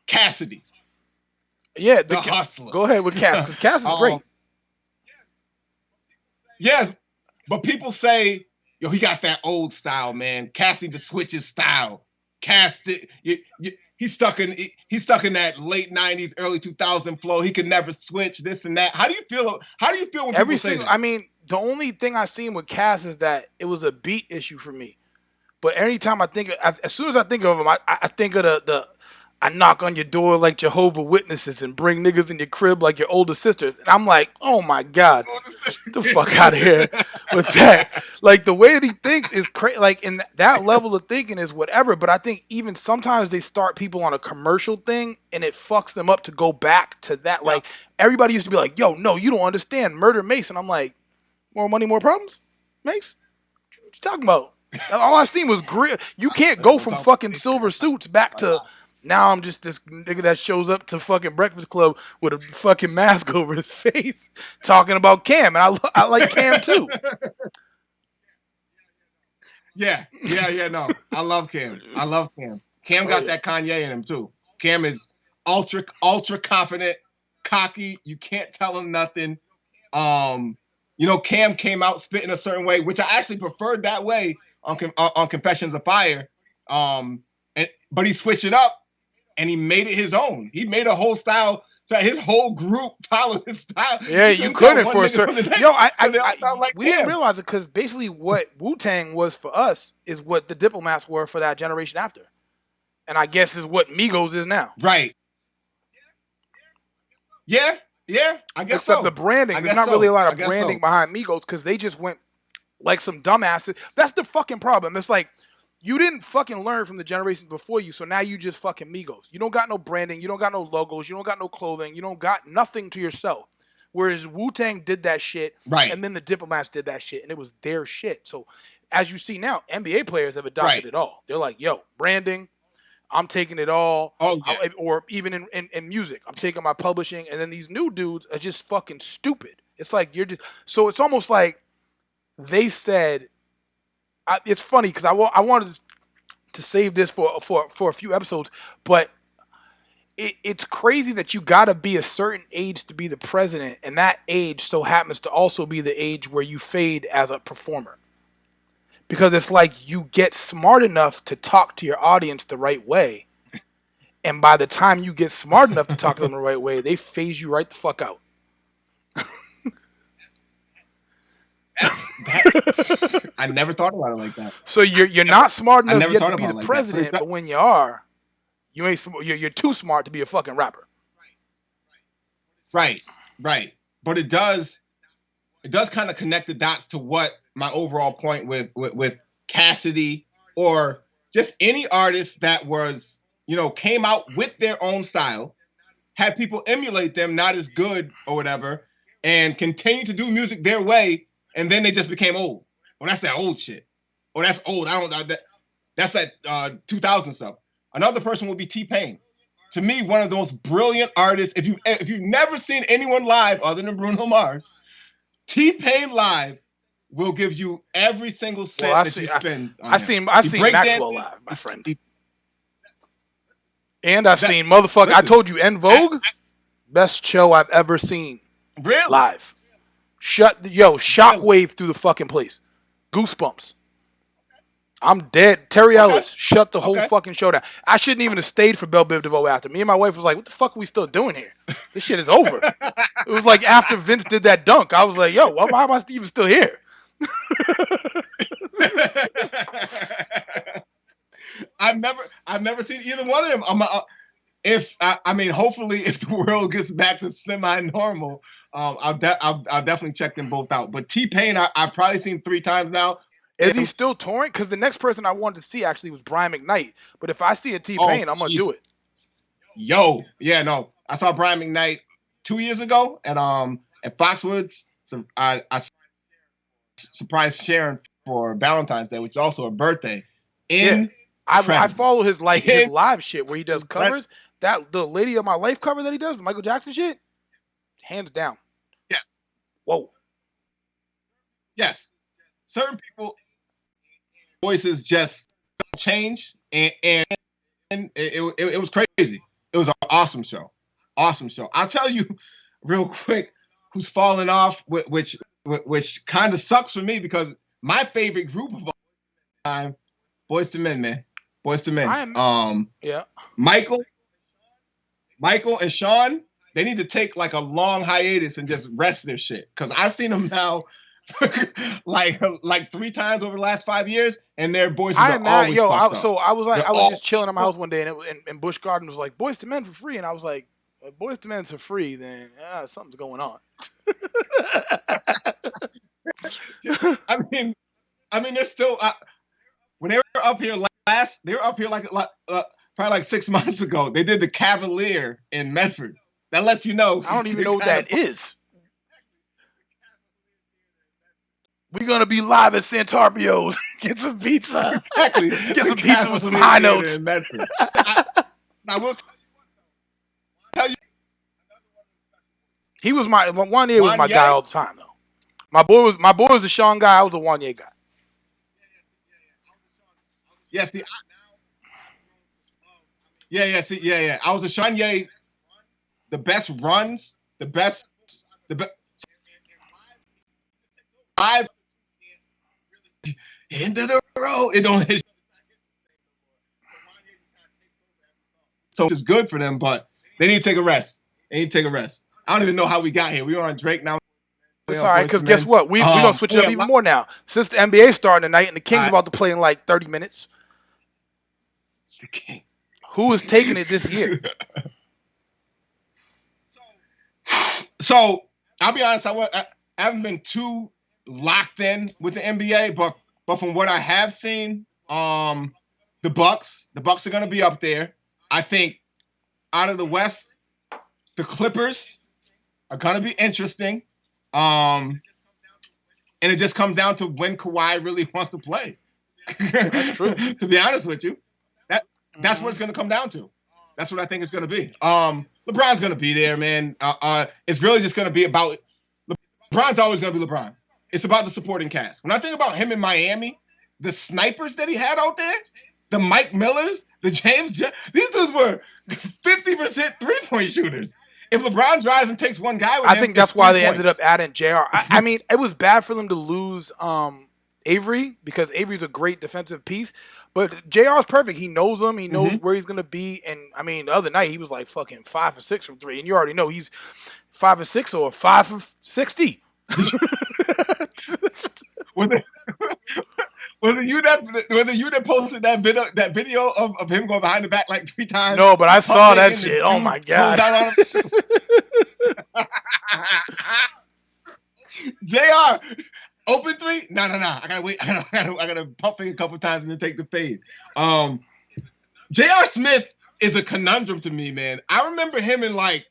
C: Cassidy.
A: Yeah,
C: the hustler.
A: Go ahead with Cass, because Cass is great.
C: Yes, but people say, he got that old style, man. Cassidy to switch his style. He's stuck in that late 90s, early 2000 flow. He can never switch this and that. How do you feel when people say that?
A: I mean, the only thing I've seen with Cass is that it was a beat issue for me. But anytime I think, as soon as I think of them, I think of the I knock on your door like Jehovah Witnesses and bring niggas in your crib like your older sisters, and I'm like, oh my god, the fuck out of here with that. Like the way that he thinks is crazy. Like in that level of thinking is whatever. But I think even sometimes they start people on a commercial thing and it fucks them up to go back to that. Like everybody used to be like, yo, no, you don't understand. Murder Mace. And I'm like, more money, more problems? Mace? What you talking about? All I seen was grit. You can't go from fucking silver suits back to now I'm just this nigga that shows up to fucking Breakfast Club with a fucking mask over his face talking about Cam. And I like Cam too.
C: Yeah, no. I love Cam. Cam got that Kanye in him too. Cam is ultra confident, cocky. You can't tell him nothing. Cam came out spitting a certain way, which I actually preferred that way on Confessions of Fire. But he switched it up and he made it his own. He made a whole style so his whole group followed his style.
A: Yeah, you couldn't for a certain. Yo, we didn't realize it because basically what Wu-Tang was for us is what the Diplomats were for that generation after, and I guess is what Migos is now.
C: Right. Yeah, I guess
A: Except the branding. There's not really a lot of branding behind Migos because they just went like some dumbasses. That's the fucking problem. It's like you didn't fucking learn from the generations before you, so now you just fucking Migos. You don't got no branding. You don't got no logos. You don't got no clothing. You don't got nothing to yourself. Whereas Wu-Tang did that shit,
C: right,
A: and then the Diplomats did that shit, and it was their shit. So as you see now, NBA players have adopted it all. They're like, yo, branding, I'm taking it all.
C: Oh, yeah.
A: Or even in music, I'm taking my publishing, and then these new dudes are just fucking stupid. It's like you're just so it's almost like they said. It's funny because I wanted to save this for a few episodes, but it's crazy that you got to be a certain age to be the president, and that age so happens to also be the age where you fade as a performer. Because it's like you get smart enough to talk to your audience the right way, and by the time you get smart enough to talk to them the right way, they phase you right the fuck out.
C: I never thought about it like that.
A: So you're not smart enough yet to be the
C: like
A: president, but when you are, you're too smart to be a fucking rapper.
C: Right. But it does kind of connect the dots to what my overall point with Cassidy or just any artist that was, came out with their own style, had people emulate them, not as good or whatever, and continue to do music their way. And then they just became old. Well, that's that old shit. Oh, that's old. That's that 2000 stuff. Another person would be T-Pain. To me, one of the most brilliant artists. If you've never seen anyone live other than Bruno Mars, T-Pain live will give you every single cent that you spend.
A: I've seen Maxwell live, my friend. And I've seen motherfucker. I told you, En Vogue, best show I've ever seen.
C: Really?
A: Live. Shockwave through the fucking place. Goosebumps. I'm dead. Terry Ellis shut the whole fucking show down. I shouldn't even have stayed for Belle Biv DeVoe after. Me and my wife was like, what the fuck are we still doing here? This shit is over. It was like after Vince did that dunk, I was like, yo, why am I even still here?
C: I've never seen either one of them. Hopefully, if the world gets back to semi-normal, I'll definitely check them both out. But T-Pain, I've probably seen 3 times now.
A: Is he still touring? Because the next person I wanted to see actually was Brian McKnight. But if I see a T-Pain, I'm gonna do it.
C: Yo, yeah, no, I saw Brian McKnight 2 years ago at Foxwoods. So I surprised Sharon for Valentine's Day, which is also her birthday.
A: I follow his live shit where he does covers. That the Lady of My Life cover that he does, the Michael Jackson shit, hands down.
C: Yes.
A: Whoa.
C: Yes. Certain people voices just change, and it was crazy. It was an awesome show. I'll tell you real quick who's fallen off, which kind of sucks for me because my favorite group of all time, Boyz II Men, man. Boyz II Men.
A: Yeah.
C: Michael and Sean, they need to take like a long hiatus and just rest their shit. Because I've seen them now like 3 times over the last 5 years, and their voices
A: I
C: are
A: am mad,
C: always
A: yo.
C: fucked up.
A: I was like,
C: They're
A: I was
C: all
A: just chilling at my house one day, and Busch Garden was like, "Boys to Men for free," and I was like, if "Boys to Men's for free, then something's going on."
C: I mean, they're still when they were up here last, they were up here like probably like 6 months ago. They did the Cavalier in Medford. That lets you know.
A: I don't even know what that is. We're gonna be live at Santarpio's. Get some pizza.
C: Exactly.
A: Get some pizza with some high notes.
C: In Medford. I will tell you.
A: He was Wanye was my
C: Wanye?
A: guy all the time though. My boy was a Sean guy. I was a Wanye guy.
C: Yeah, see, yeah. I was a Shanye. The best runs, the best. Five into the road. It don't. So it's good for them, but they need to take a rest. I don't even know how we got here. We were on Drake now.
A: It's all right, because guess what? We're going to switch it up even more now. Since the NBA starting tonight and the Kings about to play in like 30 minutes. Who is taking it this year?
C: So, I'll be honest, I haven't been too locked in with the NBA, but from what I have seen, the Bucks are going to be up there. I think out of the West, the Clippers are going to be interesting. And it just comes down to when Kawhi really wants to play.
A: That's true.
C: To be honest with you, that's what it's going to come down to. That's what I think it's going to be. LeBron's going to be there, man. It's really just going to be about LeBron's always going to be LeBron. It's about the supporting cast. When I think about him in Miami, the snipers that he had out there, the Mike Millers, the these dudes were 50% three-point shooters. If LeBron drives and takes one guy with him,
A: I think that's why they ended up adding JR. I mean, it was bad for them to lose Avery because Avery's a great defensive piece. But JR's perfect. He knows him. He knows where he's going to be. And, I mean, the other night he was like fucking 5 for 6 from 3. And you already know he's 5 for 6 or 5 for 60.
C: Was it you that posted that video of him going behind the back like 3 times?
A: No, but I saw that shit. Oh my god.
C: JR, open 3? No. I gotta wait. I gotta pump it a couple times and then take the fade. J.R. Smith is a conundrum to me, man. I remember him in it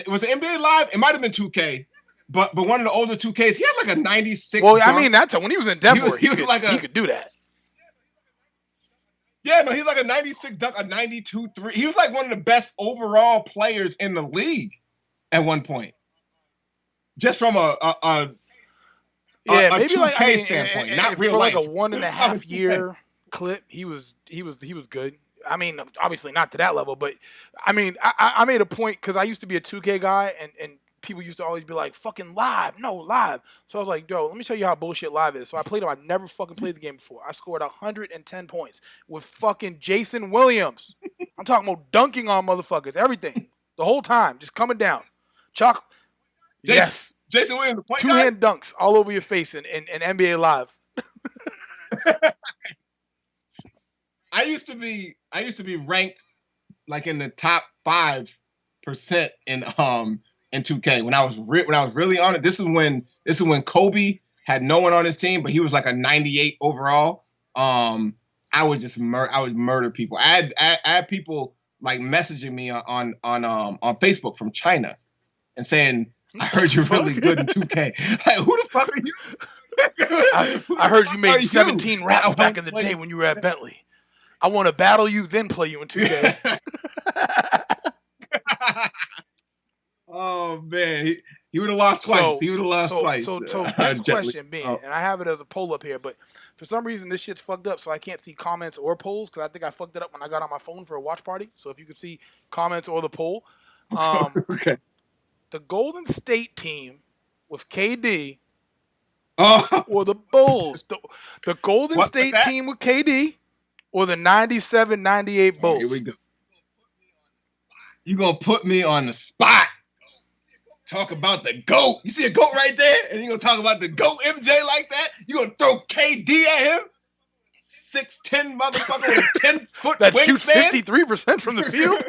C: was it NBA Live? It might have been 2K. But one of the older 2Ks, he had like a 96.
A: Well,
C: dunk.
A: I mean, that's when he was in Denver. He could do that.
C: Yeah, no, he's like a 96 dunk, a 92 3. He was like one of the best overall players in the league at one point. Just from a
A: maybe
C: 2K
A: like
C: standpoint, not real
A: for
C: life.
A: like a 1.5 year clip, he was good. I mean, obviously not to that level, but I mean, I made a point because I used to be a 2K guy, and people used to always be like, fucking live. So I was like, yo, let me tell you how bullshit live is. So I played him. I never fucking played the game before. I scored 110 points with fucking Jason Williams. I'm talking about dunking on motherfuckers, everything. The whole time, just coming down. Yes.
C: Jason Williams, the point guy?
A: Two-hand dunks all over your face in NBA Live.
C: I used to be ranked like in the top 5% in 2K when I was really on it. This is when Kobe had no one on his team, but he was like a 98 overall. I would murder people. I had people like messaging me on Facebook from China and saying, "I heard you're really good in 2K." Like, who the fuck are you?
A: I heard you made 17 raps back in the day when you were at Bentley. I want to battle you, then play you in 2K.
C: Oh man, he would have lost twice.
A: So next question being, and I have it as a poll up here, but for some reason this shit's fucked up, so I can't see comments or polls because I think I fucked it up when I got on my phone for a watch party. So if you could see comments or the poll,
C: okay.
A: The Golden State team with KD or the Bulls, the Golden State team with KD or the 97-98 Bulls.
C: Here we go. You gonna put me on the spot. talk about the GOAT. You see a GOAT right there? And you're going to talk about the GOAT MJ like that? You're going to throw KD at him? 6'10" motherfucker with a 10-foot
A: that
C: wingspan?
A: shoots 53% from the field?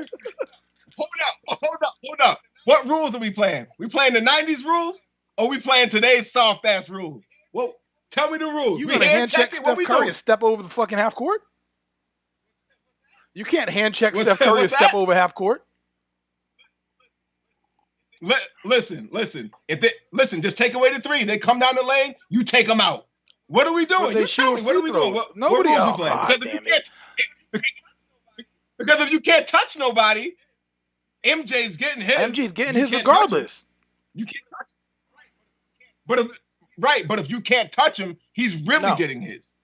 C: Hold up. What rules are we playing? We playing the 90s rules? Or we playing today's soft-ass rules? Well, tell me the rules.
A: You
C: we
A: gonna hand check Steph Curry doing?
C: And
A: step over the fucking half court? You can't hand check
C: What's
A: Steph
C: that?
A: Curry and
C: What's
A: step
C: that?
A: over half court.
C: Listen. Listen, just take away the three. They come down the lane, you take them out. What are we doing?
A: But they
C: You tell me, what are we doing?
A: Nobody
C: what rules we
A: else.
C: playing? Because if you can't touch nobody, MJ's getting his.
A: MJ's getting
C: You
A: his
C: can't
A: regardless.
C: You can't touch him. But if you can't touch him, he's really getting his.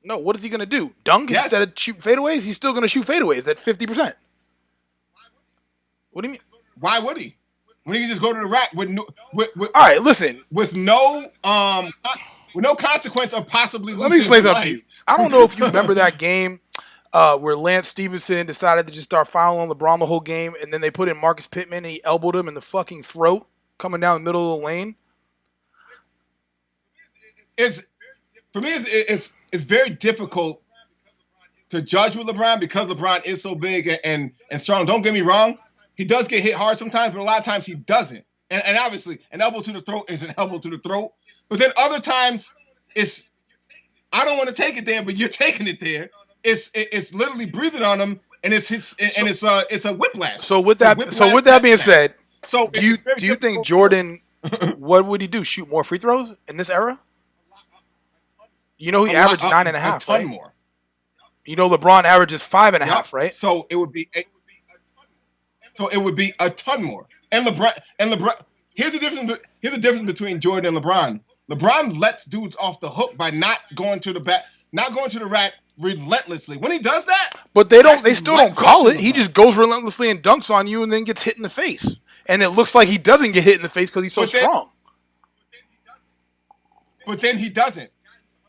A: No, what is he gonna do? Dunk instead of shoot fadeaways? He's still gonna shoot fadeaways at 50%. What do you mean?
C: Why would he? When he can just go to the rack with no,
A: All right, listen.
C: with no consequence of possibly losing.
A: Let me explain
C: his
A: something to
C: life.
A: you. I don't know if you remember that game where Lance Stevenson decided to just start fouling LeBron the whole game, and then they put in Marcus Pittman and he elbowed him in the fucking throat coming down the middle of the lane.
C: For me, it's very difficult to judge with LeBron because LeBron is so big and strong. Don't get me wrong. He does get hit hard sometimes, but a lot of times he doesn't. And obviously, an elbow to the throat is an elbow to the throat. But then other times, I don't want to take it there, but you're taking it there. It's literally breathing on him, and it's a whiplash.
A: So with that being said, do you think Jordan? What would he do? Shoot more free throws in this era? You know he averaged 9.5,
C: a ton
A: right?
C: more.
A: You know LeBron averages 5.5, right?
C: So it would be a ton more. And LeBron. Here's the difference between Jordan and LeBron. LeBron lets dudes off the hook by not going to the rack relentlessly. When he does that,
A: but they still don't call it. He just goes relentlessly and dunks on you and then gets hit in the face. And it looks like he doesn't get hit in the face because he's so strong.
C: But then he doesn't.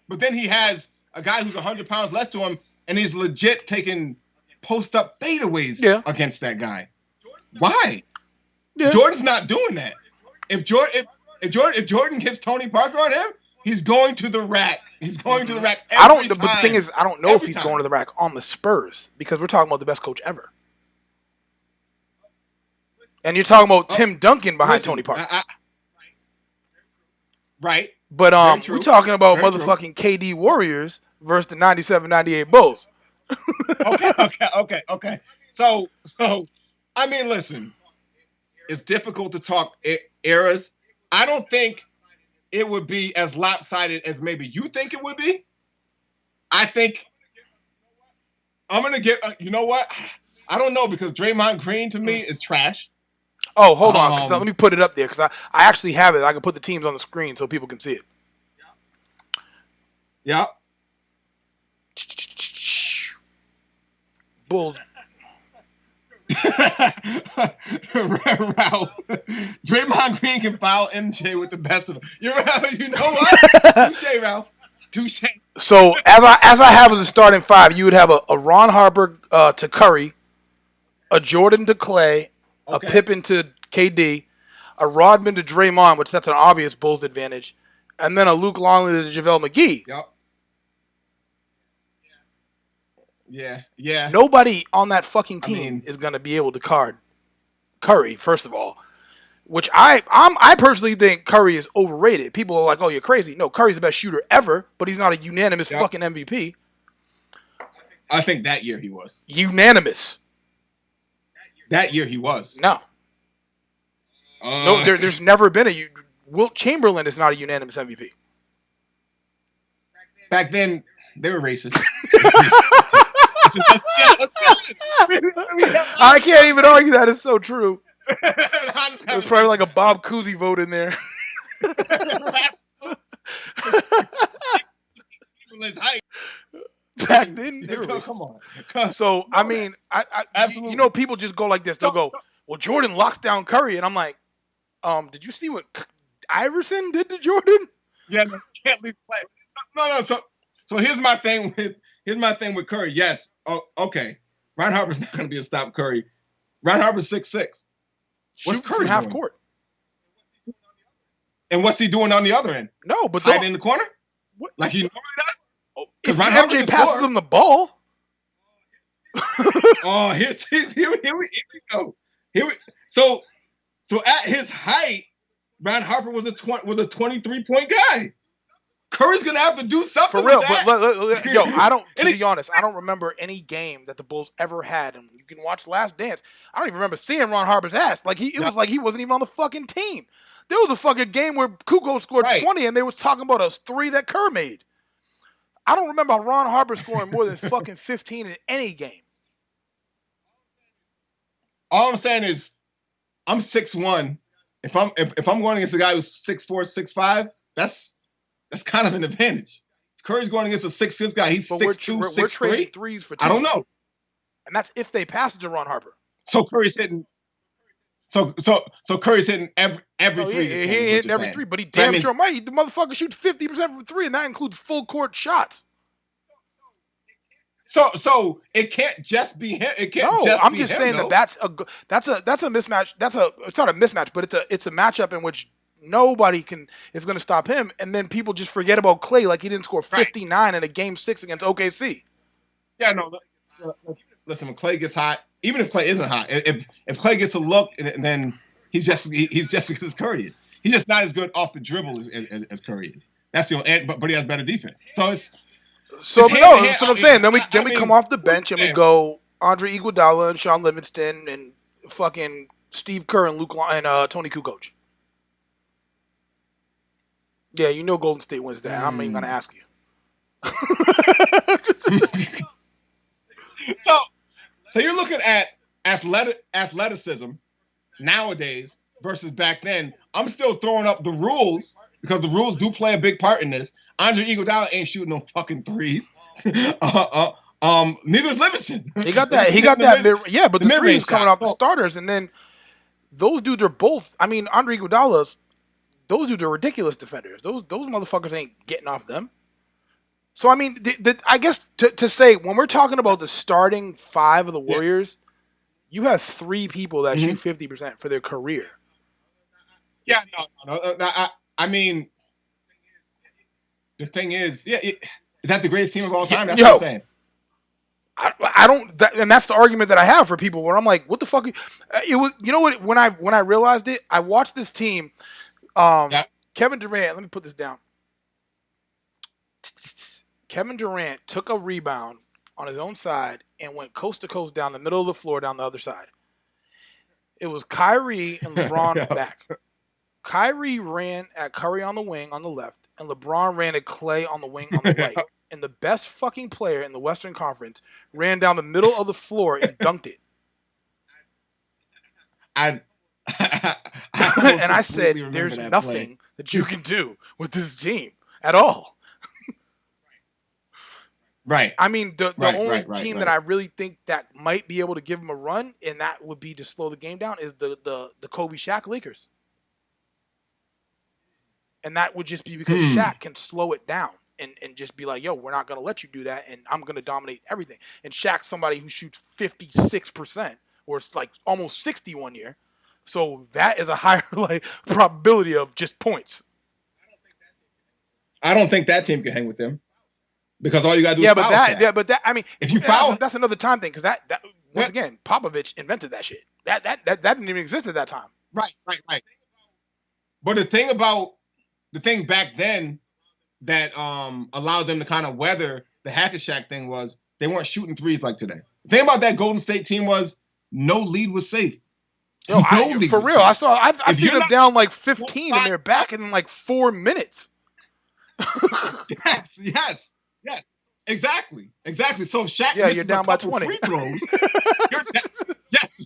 C: But then he has a guy who's 100 pounds less to him, and he's legit taking post-up fadeaways against that guy. Why? Yeah. Jordan's not doing that. If Jordan gets Tony Parker on him, he's going to the rack. He's going to the rack every time.
A: But the thing is, I don't know if he's going to the rack on the Spurs because we're talking about the best coach ever. And you're talking about Tim Duncan behind Tony Parker.
C: Right.
A: But we're talking about motherfucking KD Warriors versus the 97-98 Bulls.
C: Okay. So I mean, listen, it's difficult to talk eras. I don't think it would be as lopsided as maybe you think it would be. I think I'm gonna get. You know what? I don't know because Draymond Green to me is trash.
A: Oh, hold on. Let me put it up there because I actually have it. I can put the teams on the screen so people can see it.
C: Yeah.
A: Bulls.
C: Ralph, Draymond Green can foul MJ with the best of them. You know what? Touche, Ralph. Touche.
A: So as I have as a starting five, you would have a Ron Harper to Curry, a Jordan to Clay, a Pippen to KD, a Rodman to Draymond, which that's an obvious Bulls advantage, and then a Luke Longley to JaVale McGee.
C: Yep. Yeah.
A: Nobody on that fucking team is going to be able to guard Curry, first of all. Which I personally think Curry is overrated. People are like, "Oh, you're crazy." No, Curry's the best shooter ever, but he's not a unanimous fucking MVP.
C: I think that year he was
A: unanimous.
C: That year he was.
A: No. No, there's never been Wilt Chamberlain is not a unanimous MVP.
C: Back then, they were racist.
A: I can't even argue that. It's so true. There's probably like a Bob Cousy vote in there. Back then, they were racist. Come on. So, I mean, I absolutely. You know, people just go like this. They'll go, well, Jordan locks down Curry. And I'm like, did you see what Iverson did to Jordan?
C: Yeah, no, can't leave play. No. So here's my thing with Curry. Yes. Oh, okay. Ron Harper's not going to be a stop Curry. Ron Harper's 6'6". What's Curry
A: half
C: doing?
A: court?
C: And what's he doing on the other end?
A: No, but
C: hiding in the corner,
A: what?
C: like he normally does.
A: If
C: Ron Harper
A: MJ
C: can
A: passes
C: score.
A: him the ball.
C: Oh, here we go. So at his height, Ron Harper was a 23-point guy. Curry's gonna have to do something
A: For real,
C: with that.
A: but yo, I don't. To be honest, I don't remember any game that the Bulls ever had, and you can watch Last Dance. I don't even remember seeing Ron Harper's ass. Like it was like he wasn't even on the fucking team. There was a fucking game where Kukoc scored 20, and they was talking about a 3 that Kerr made. I don't remember Ron Harper scoring more than fucking 15 in any game.
C: All I'm saying is, I'm 6'1". If I'm going against a guy who's 6'4", 6'5", that's kind of an advantage. Curry's going against a 6'6" guy. He's 6'2", 6'3".
A: We're trading threes for 2.
C: I don't know.
A: And that's if they pass it to Ron Harper.
C: So Curry's hitting. So Curry's hitting every three.
A: He hitting every 3, but he damn sure might. The motherfucker shoots 50% from 3, and that includes full court shots.
C: So it can't just be him. It can't just
A: I'm
C: be
A: just
C: him,
A: saying
C: though.
A: that's a mismatch. It's not a mismatch, but it's a matchup in which nobody is going to stop him, and then people just forget about Clay like he didn't score 59 in a game 6 against OKC.
C: Yeah, no. Listen, when Clay gets hot, even if Clay isn't hot, if Clay gets a look, then he's just as good as Curry is. He's just not as good off the dribble as Curry is. That's the only, but he has better defense. That's what I'm saying.
A: Then we come off the bench and we go Andre Iguodala and Sean Livingston and fucking Steve Kerr and Tony Kukoc. Yeah, you know Golden State wins that. I'm not even gonna ask you.
C: So you're looking at athleticism nowadays versus back then. I'm still throwing up the rules because the rules do play a big part in this. Andre Iguodala ain't shooting no fucking threes. Neither's Livingston.
A: He got that. But the threes coming off the starters, and then those dudes are both. I mean, Andre Iguodala's. Those dudes are ridiculous defenders. Those motherfuckers ain't getting off them. So I mean, I guess to say when we're talking about the starting 5 of the Warriors, you have 3 people that shoot 50% for their career.
C: Yeah, no. I mean, the thing is, is that the greatest team of all time? That's what I'm saying.
A: I don't, and that's the argument that I have for people where I'm like, what the fuck? It was, you know what? When I realized it, I watched this team. Kevin Durant. Let me put this down. Kevin Durant took a rebound on his own side and went coast to coast down the middle of the floor down the other side. It was Kyrie and LeBron back. Kyrie ran at Curry on the wing on the left, and LeBron ran at Clay on the wing on the right. And the best fucking player in the Western Conference ran down the middle of the floor and dunked it. And I said, there's nothing that you can do with this team at all.
C: Right.
A: I mean, the only team that I really think that might be able to give him a run, and that would be to slow the game down, is the Kobe Shaq Lakers. And that would just be because Shaq can slow it down and just be like, yo, we're not going to let you do that, and I'm going to dominate everything. And Shaq's somebody who shoots 56%, or it's like almost 60 one year. So that is a higher probability of just points.
C: I don't think that team can hang with them. Because all you gotta do is foul.
A: But that I mean,
C: if you foul,
A: that's another time thing. Because that once again, Popovich invented that shit. That didn't even exist at that time.
C: Right. But the thing back then that allowed them to kind of weather the Hack-a-Shaq thing was they weren't shooting threes like today. The thing about that Golden State team was no lead was safe.
A: Yo, for real, I've seen them down like 15 and they're back in like 4 minutes.
C: Yes. Exactly. So if Shaq
A: you're down by 20
C: free throws, yes,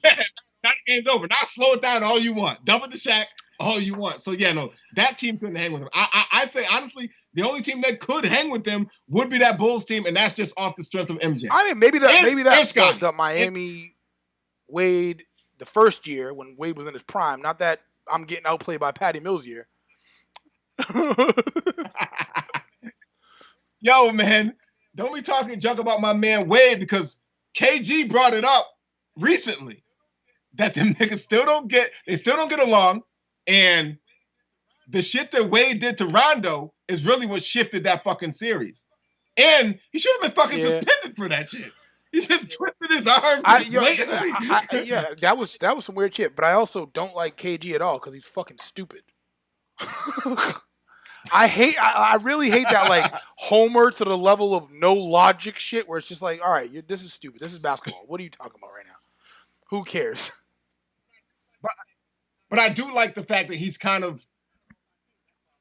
C: now the game's over. Now slow it down all you want. Double the Shaq all you want. So that team couldn't hang with him. I'd say honestly, the only team that could hang with them would be that Bulls team, and that's just off the strength of MJ.
A: I mean, maybe the Miami Wade the first year when Wade was in his prime. Not that I'm getting outplayed by Patty Mills year.
C: Yo, man, don't be talking junk about my man Wade because KG brought it up recently that them niggas still don't get along, and the shit that Wade did to Rondo is really what shifted that fucking series. And he should have been fucking suspended for that shit. He just twisted his arm blatantly.
A: Yeah, that was some weird shit. But I also don't like KG at all because he's fucking stupid. I really hate that like homer to the level of no logic shit where it's just like, all right, this is stupid. This is basketball. What are you talking about right now? Who cares?
C: But I do like the fact that he's kind of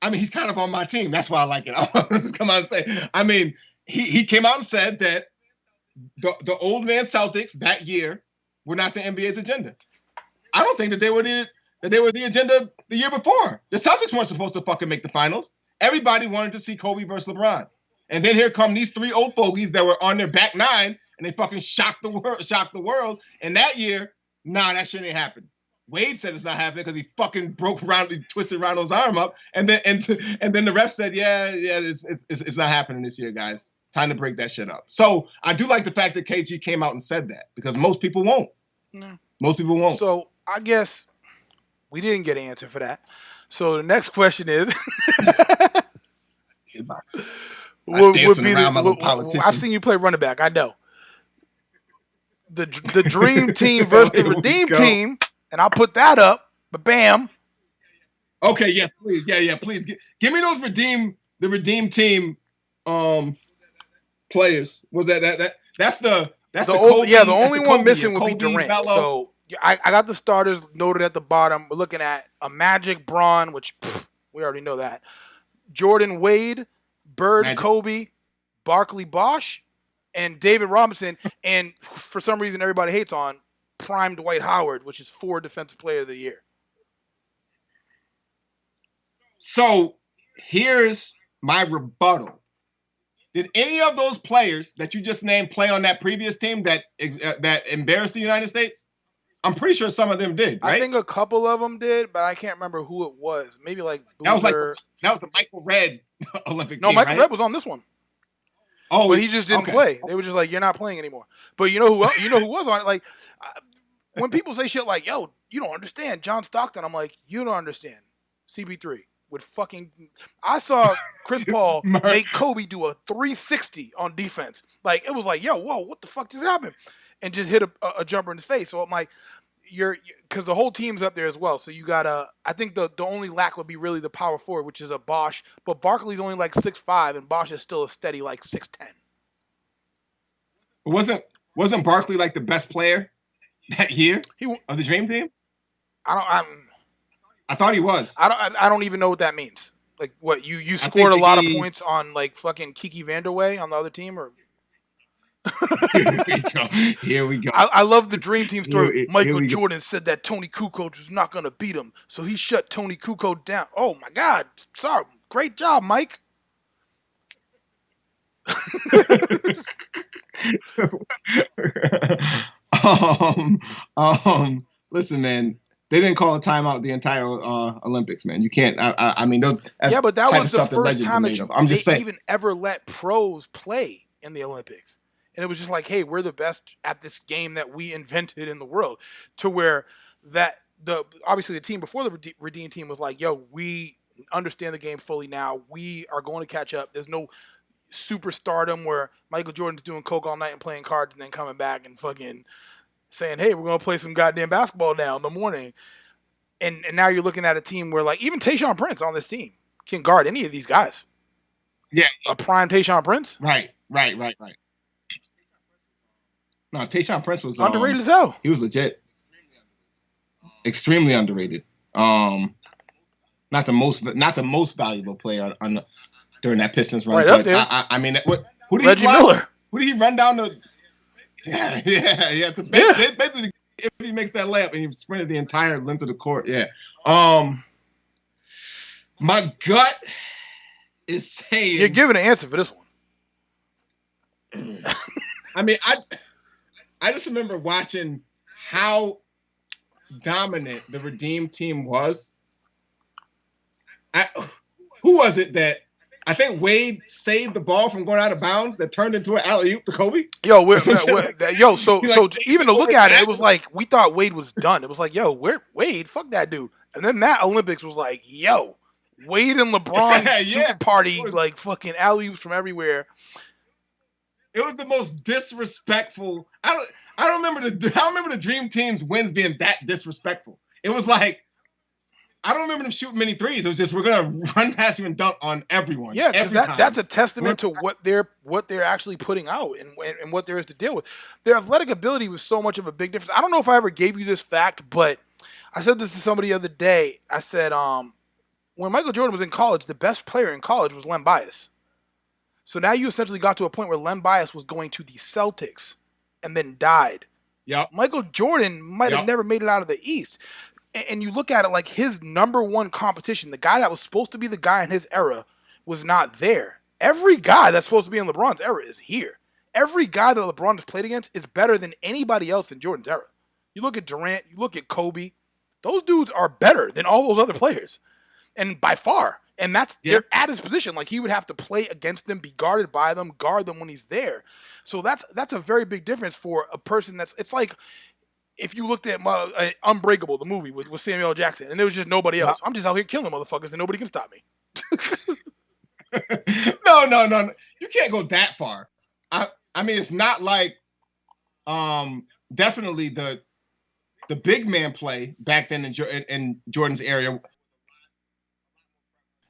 C: on my team. That's why I like it. I'll just come out and say, I mean, he came out and said that the old man Celtics that year were not the NBA's agenda. I don't think that they were the agenda the year before. The Celtics weren't supposed to fucking make the finals. Everybody wanted to see Kobe versus LeBron. And then here come these three old fogies that were on their back nine, and they fucking shocked the world. And that year, nah, that shit ain't happened. Wade said it's not happening because he fucking twisted Rondo's arm up, and then the ref said, yeah, it's not happening this year, guys. Time to break that shit up. So I do like the fact that KG came out and said that because most people won't.
A: No.
C: Most people won't.
A: So I guess we didn't get an answer for that. So the next question is, would be I've seen you play running back. I know the dream team versus the redeem team. And I'll put that up, but bam.
C: Okay, yes, please. Yeah, please. Give me those redeem team players. Was that's the
A: Kobe, the only one missing would be Durant. Bello. So I got the starters noted at the bottom. We're looking at a Magic, Braun, which we already know that. Jordan, Wade, Bird, Magic. Kobe, Barkley, Bosh, and David Robinson. And for some reason, everybody hates on prime Dwight Howard, which is 4 Defensive Player of the Year.
C: So here's my rebuttal. Did any of those players that you just named play on that previous team that embarrassed the United States? I'm pretty sure some of them did, right?
A: I think a couple of them did, but I can't remember who it was. Maybe like
C: Boozer. That was the Michael Redd Olympic team.
A: No, Michael Redd was on this one.
C: Oh,
A: but he just didn't play. They were just like, "You're not playing anymore." But you know who was on it? Like when people say shit like, "Yo, you don't understand John Stockton," I'm like, "You don't understand." CP3 would fucking. I saw Chris Paul make Kobe do a 360 on defense. Like it was like, "Yo, whoa, what the fuck just happened?" And just hit a jumper in his face. So I'm like, because the whole team's up there as well. So you got I think the only lack would be really the power forward, which is a Bosh. But Barkley's only like 6'5", and Bosh is still a steady like 6'10".
C: Wasn't Barkley like the best player that year of the Dream Team?
A: I
C: thought he was.
A: I don't even know what that means. Like what you scored a lot of points on like fucking Kiki Vanderway on the other team, or
C: Here we go.
A: I love the Dream Team story. Michael Jordan said that Tony Kukoc was not going to beat him, so he shut Tony Kukoc down. Oh my God! Sorry, great job, Mike.
C: Listen, man. They didn't call a timeout the entire Olympics, man. You can't. I mean, those.
A: Yeah, but that was the first time that they even ever let pros play in the Olympics. And it was just like, hey, we're the best at this game that we invented in the world. To where obviously the team before the Redeem team was like, yo, we understand the game fully now. We are going to catch up. There's no superstardom where Michael Jordan's doing coke all night and playing cards and then coming back and fucking saying, hey, we're going to play some goddamn basketball now in the morning. And now you're looking at a team where like even Tayshaun Prince on this team can guard any of these guys.
C: Yeah.
A: A prime Tayshaun Prince?
C: Right. No, Tayshaun Prince was
A: underrated as hell.
C: He was legit, extremely underrated. Not the most valuable player during that Pistons run.
A: Right up there.
C: I mean, who did
A: Reggie Miller?
C: Who did he run down the? Yeah. So basically, if he makes that layup and he sprinted the entire length of the court, yeah. My gut is saying
A: you're giving an answer for this one.
C: I mean, I just remember watching how dominant the Redeem team was. Who was it that I think Wade saved the ball from going out of bounds that turned into an alley-oop to Kobe?
A: So even to look at it, it was like we thought Wade was done. It was like, yo, Wade, fuck that dude. And then that Olympics was like, yo, Wade and LeBron
C: Yeah.
A: super party, like fucking alley-oops from everywhere.
C: It was the most disrespectful. I don't remember the Dream Team's wins being that disrespectful. It was like, I don't remember them shooting many threes. It was just, we're gonna run past you and dunk on everyone.
A: Yeah, because that's a testament to what they're actually putting out and what there is to deal with. Their athletic ability was so much of a big difference. I don't know if I ever gave you this fact, but I said this to somebody the other day. I said, when Michael Jordan was in college, the best player in college was Len Bias. So now you essentially got to a point where Len Bias was going to the Celtics and then died.
C: Yep.
A: Michael Jordan might have never made it out of the East. And you look at it like his number one competition, the guy that was supposed to be the guy in his era, was not there. Every guy that's supposed to be in LeBron's era is here. Every guy that LeBron has played against is better than anybody else in Jordan's era. You look at Durant, you look at Kobe. Those dudes are better than all those other players. And by far. And they're at his position. Like, he would have to play against them, be guarded by them, guard them when he's there. So that's a very big difference for a person it's like if you looked at Unbreakable, the movie with Samuel L. Jackson, and there was just nobody else. I'm just out here killing motherfuckers and nobody can stop me.
C: No. You can't go that far. I mean, it's not like definitely the big man play back then in Jordan's era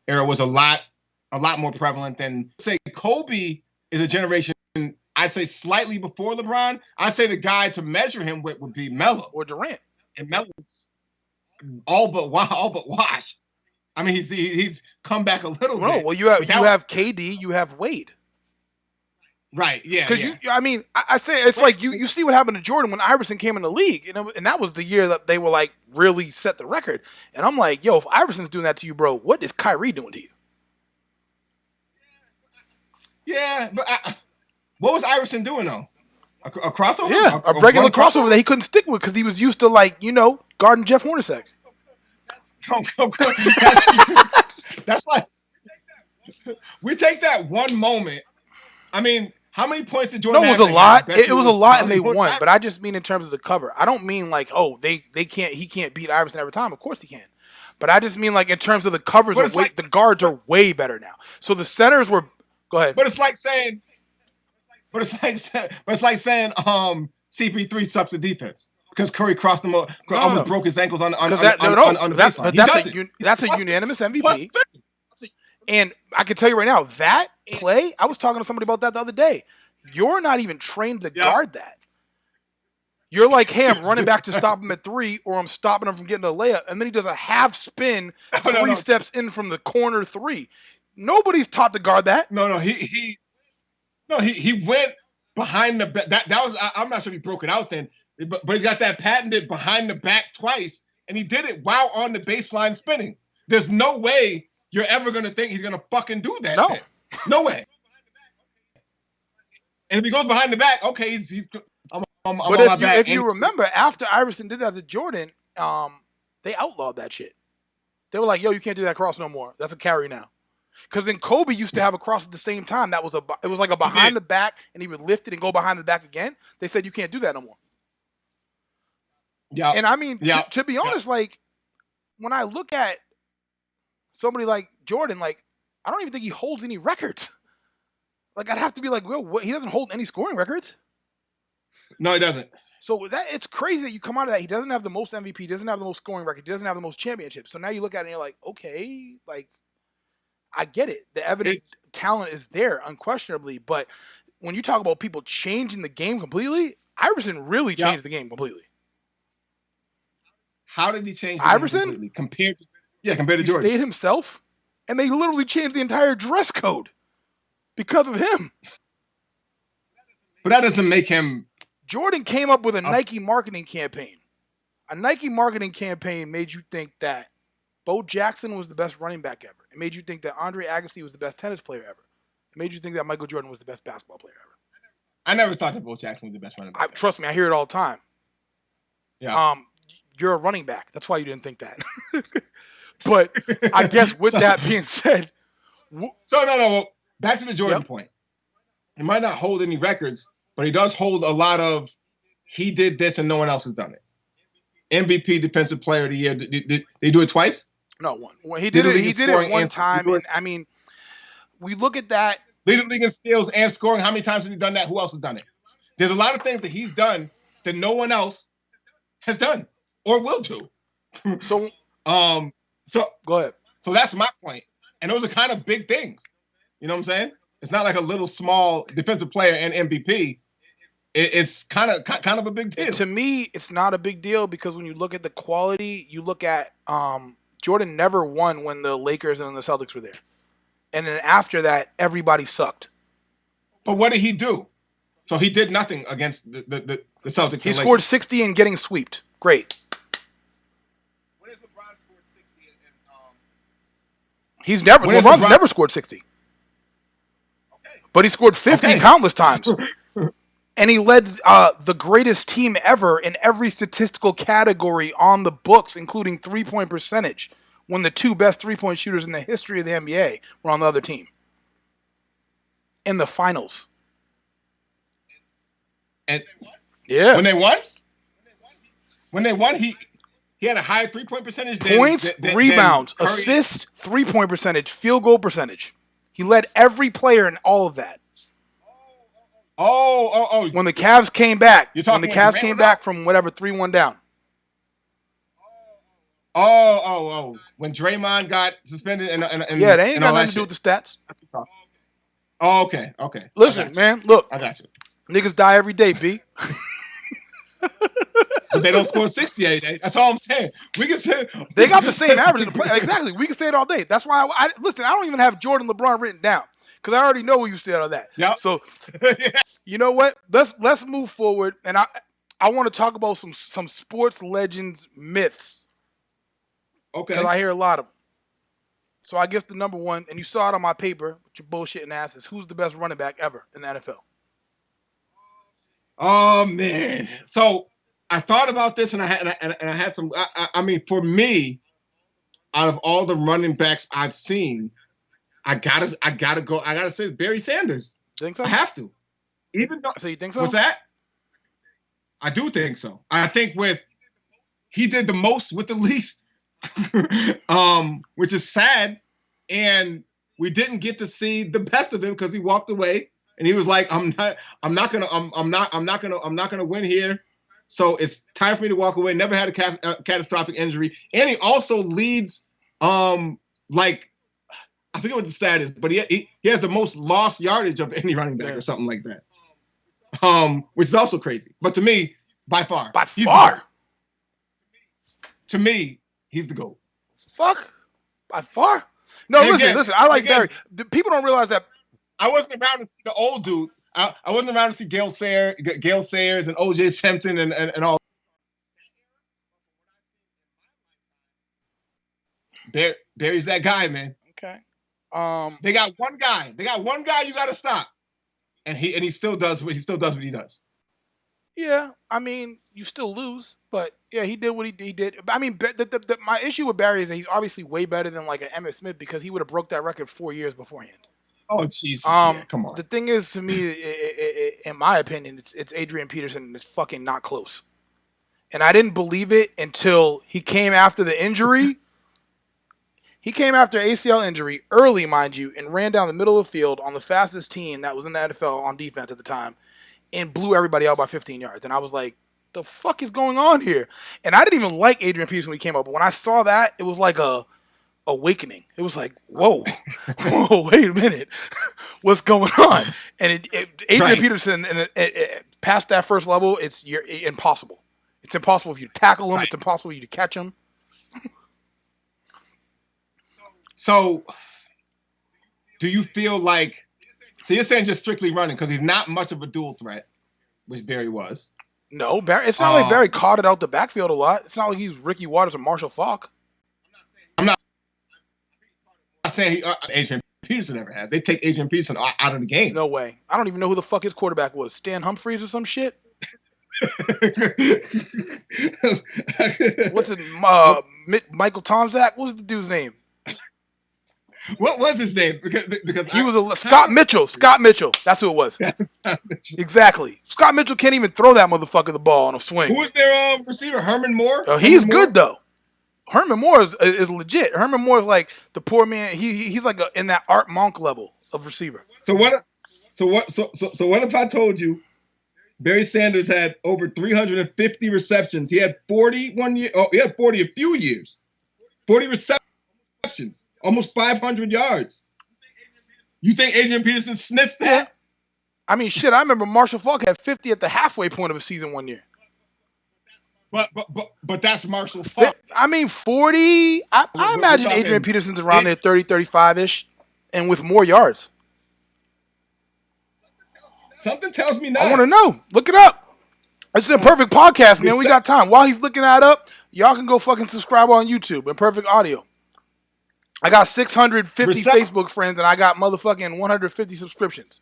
C: was a lot more prevalent than, say, Kobe is a generation, I'd say slightly before LeBron. I'd say the guy to measure him with would be Melo
A: or Durant.
C: And Melo's all but washed. I mean, he's come back a little bit.
A: No, well, you have KD, you have Wade.
C: Right, yeah.
A: Because I say it's like you see what happened to Jordan when Iverson came in the league, and that was the year that they were like really set the record. And I'm like, yo, if Iverson's doing that to you, bro, what is Kyrie doing to you?
C: Yeah, but what was Iverson doing though? A crossover?
A: Yeah, a regular crossover that he couldn't stick with because he was used to, like, guarding Jeff Hornacek.
C: That's like, we take that one moment. I mean, how many points did Jordan have?
A: No, it was a lot. It was a lot, and they won. But I just mean in terms of the cover. I don't mean like, he can't beat Iverson every time. Of course he can. But I just mean like in terms of the covers, the guards are way better now. So the centers were. Go ahead.
C: But it's like saying CP3 sucks at defense because Curry crossed him up, broke his ankles on the baseline.
A: That's a unanimous MVP. And I can tell you right now, that play, I was talking to somebody about that the other day. You're not even trained to guard that. You're like, hey, I'm running back to stop him at 3, or I'm stopping him from getting a layup. And then he does a half spin, 3 steps in from the corner 3. Nobody's taught to guard that.
C: He went behind the back. That was, I'm not sure if he broke it out then, but he's got that patented behind the back twice, and he did it while on the baseline spinning. There's no way you're ever going to think he's going to fucking do that. No way. And if he goes behind the back, okay, I'm
A: but if you remember, after Iverson did that to Jordan, they outlawed that shit. They were like, yo, you can't do that cross no more. That's a carry now. Because then Kobe used to have a cross at the same time. It was like a behind the back, and he would lift it and go behind the back again. They said you can't do that no more. Yeah. And I mean, to be honest, like, when I look at somebody like Jordan, like, I don't even think he holds any records. Like, I'd have to be like, well, he doesn't hold any scoring records.
C: No, he doesn't.
A: So it's crazy that you come out of that. He doesn't have the most MVP, doesn't have the most scoring record, doesn't have the most championships. So now you look at it and you're like, okay, like, I get it. The evidence, talent is there, unquestionably. But when you talk about people changing the game completely, Iverson really changed the game completely.
C: How did he change
A: Iverson?
C: Completely? Compared to Jordan.
A: He stayed himself, and they literally changed the entire dress code because of him.
C: But that doesn't make him...
A: Jordan came up with a Nike marketing campaign. A Nike marketing campaign made you think that Bo Jackson was the best running back ever. It made you think that Andre Agassi was the best tennis player ever. It made you think that Michael Jordan was the best basketball player ever.
C: I never thought that Bo Jackson was the best running back.
A: Trust me, I hear it all the time.
C: Yeah.
A: You're a running back. That's why you didn't think that. But I guess with that being said...
C: No. Back to the Jordan point. He might not hold any records, but he does hold a lot of, he did this and no one else has done it. MVP, Defensive Player of the Year. Did they do it twice?
A: No one. Well, he did it. He did it one time, and I mean, we look at that.
C: Leading the league in steals and scoring. How many times has he done that? Who else has done it? There's a lot of things that he's done that no one else has done or will do.
A: So go ahead.
C: So that's my point. And those are kind of big things. You know what I'm saying? It's not like a little small defensive player and MVP. It's kind of a big deal.
A: To me, it's not a big deal because when you look at the quality, you look at Jordan never won when the Lakers and the Celtics were there. And then after that, everybody sucked.
C: But what did he do? So he did nothing against the Celtics.
A: He scored 60 and getting swept. Great.
C: When has LeBron scored 60?
A: LeBron's never scored 60.
C: Okay.
A: But he scored 50 countless times. And he led the greatest team ever in every statistical category on the books, including three-point percentage, when the two best three-point shooters in the history of the NBA were on the other team. In the finals.
C: And
A: yeah.
C: When they won, he had a high three-point percentage.
A: Points, rebounds, assists, three-point percentage, field goal percentage. He led every player in all of that.
C: Oh.
A: When the Cavs came back. When the Cavs came back from whatever 3-1 down.
C: Oh. When Draymond got suspended and
A: yeah, they ain't got nothing to do with the stats.
C: Oh, okay.
A: Listen, man, look.
C: I got you.
A: Niggas die every day, B.
C: But they don't score 68. That's all I'm saying. We can say
A: they got the same average in the play. Exactly. We can say it all day. That's why I listen. I don't even have Jordan, LeBron written down because I already know where you stand on that.
C: Yeah.
A: So, you know what? Let's move forward, and I want to talk about some sports legends myths.
C: Okay.
A: Because I hear a lot of them. So I guess the number one, and you saw it on my paper with your bullshitting ass, is who's the best running back ever in the NFL?
C: Oh man! So I thought about this, and I had some. I mean, for me, out of all the running backs I've seen, I gotta go. I gotta say Barry Sanders.
A: Think so?
C: I have to. Even though.
A: So you think so?
C: What's that? I do think so. I think he did the most with the least, which is sad, and we didn't get to see the best of him because he walked away. And he was like, I'm not gonna win here. So it's time for me to walk away. Never had a catastrophic injury. And he also leads, like, I forget what the stat is, but he has the most lost yardage of any running back or something like that. Which is also crazy. But to me, by far. To me, he's the GOAT.
A: Fuck. By far? No, listen. I like Barry. People don't realize that.
C: I wasn't around to see the old dude. I wasn't around to see Gale Sayers and O.J. Simpson and all. Barry's that guy, man.
A: Okay.
C: They got one guy. You got to stop, and he still does what he does.
A: Yeah, I mean, you still lose, but yeah, he did what he did. I mean, my issue with Barry is that he's obviously way better than like an Emmitt Smith because he would have broke that record 4 years beforehand.
C: Oh Jesus! Yeah, come on.
A: The thing is, to me, in my opinion, it's Adrian Peterson, and it's fucking not close. And I didn't believe it until he came after the injury. He came after ACL injury early, mind you, and ran down the middle of the field on the fastest team that was in the NFL on defense at the time, and blew everybody out by 15 yards. And I was like, "The fuck is going on here?" And I didn't even like Adrian Peterson when he came up, but when I saw that, it was like a awakening. It was like, whoa, wait a minute, what's going on? And Adrian Peterson, and past that first level, you're impossible. It's impossible for you to tackle him. Right. It's impossible for you to catch him.
C: So, do you feel like? So you're saying just strictly running because he's not much of a dual threat, which Barry was.
A: No, Barry. It's not like Barry caught it out the backfield a lot. It's not like he's Ricky Waters or Marshall Faulk.
C: I'm not saying Adrian Peterson ever has. They take Adrian Peterson out of the game.
A: No way. I don't even know who the fuck his quarterback was. Stan Humphries or some shit? What's it? Michael Tomczak? What was the dude's name?
C: What was his name? Because
A: he was Scott Mitchell. Scott Mitchell. That's who it was. Exactly. Scott Mitchell can't even throw that motherfucker the ball on a swing.
C: Who was their receiver? Herman Moore?
A: He's good though. Herman Moore is legit. Herman Moore is like the poor man. He's like in that Art Monk level of receiver.
C: So what if I told you Barry Sanders had over 350 receptions? He had 40 one year. Oh, he had 40 a few years. 40 receptions, almost 500 yards. You think Adrian Peterson sniffs that?
A: Yeah. I mean, shit. I remember Marshall Faulk had 50 at the halfway point of a season one year.
C: But that's Marshall Faulk.
A: I mean, 40. I imagine Adrian Peterson's around there 30, 35-ish, and with more yards.
C: Something tells me not.
A: I want to know. Look it up. It's an Imperfect podcast, man. We got time. While he's looking that up, y'all can go fucking subscribe on YouTube. Imperfect Audio. I got 650 Facebook friends, and I got motherfucking 150 subscriptions.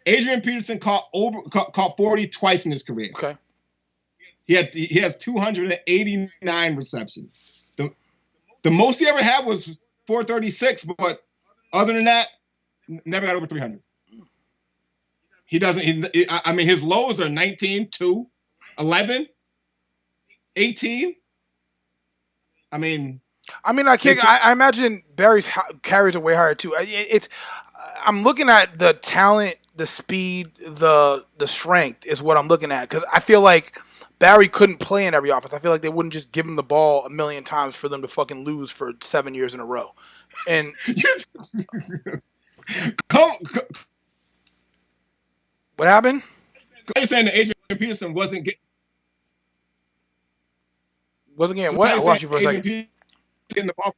C: Adrian Peterson caught 40 twice in his career.
A: Okay.
C: He has 289 receptions. The most he ever had was 436, but other than that, never got over 300. He doesn't. I mean, his lows are 19, 2, 11, 18. I mean, I can't.
A: I imagine Barry's carries are way higher too. I'm looking at the talent, the speed, the strength is what I'm looking at, because I feel like Barry couldn't play in every offense. I feel like they wouldn't just give him the ball a million times for them to fucking lose for 7 years in a row. And what happened?
C: You're saying that Adrian Peterson wasn't getting
A: what? I watched you for a second.
C: Getting the ball.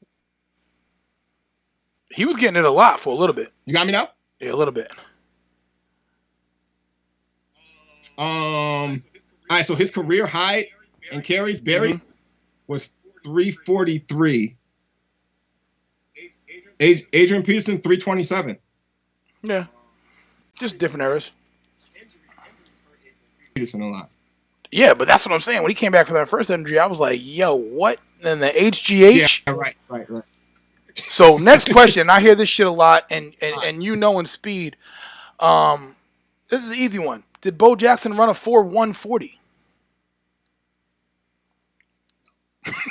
A: He was getting it a lot for a little bit.
C: You got me now?
A: Yeah, a little bit.
C: All right, so his career high in carries, Barry, was 343. Adrian Peterson, 327.
A: Yeah. Just different eras.
C: Peterson a lot.
A: Yeah, but that's what I'm saying. When he came back for that first injury, I was like, yo, what? And the HGH?
C: Yeah, right.
A: So next question. I hear this shit a lot, and you know in speed. This is an easy one. Did Bo Jackson run a 4.140?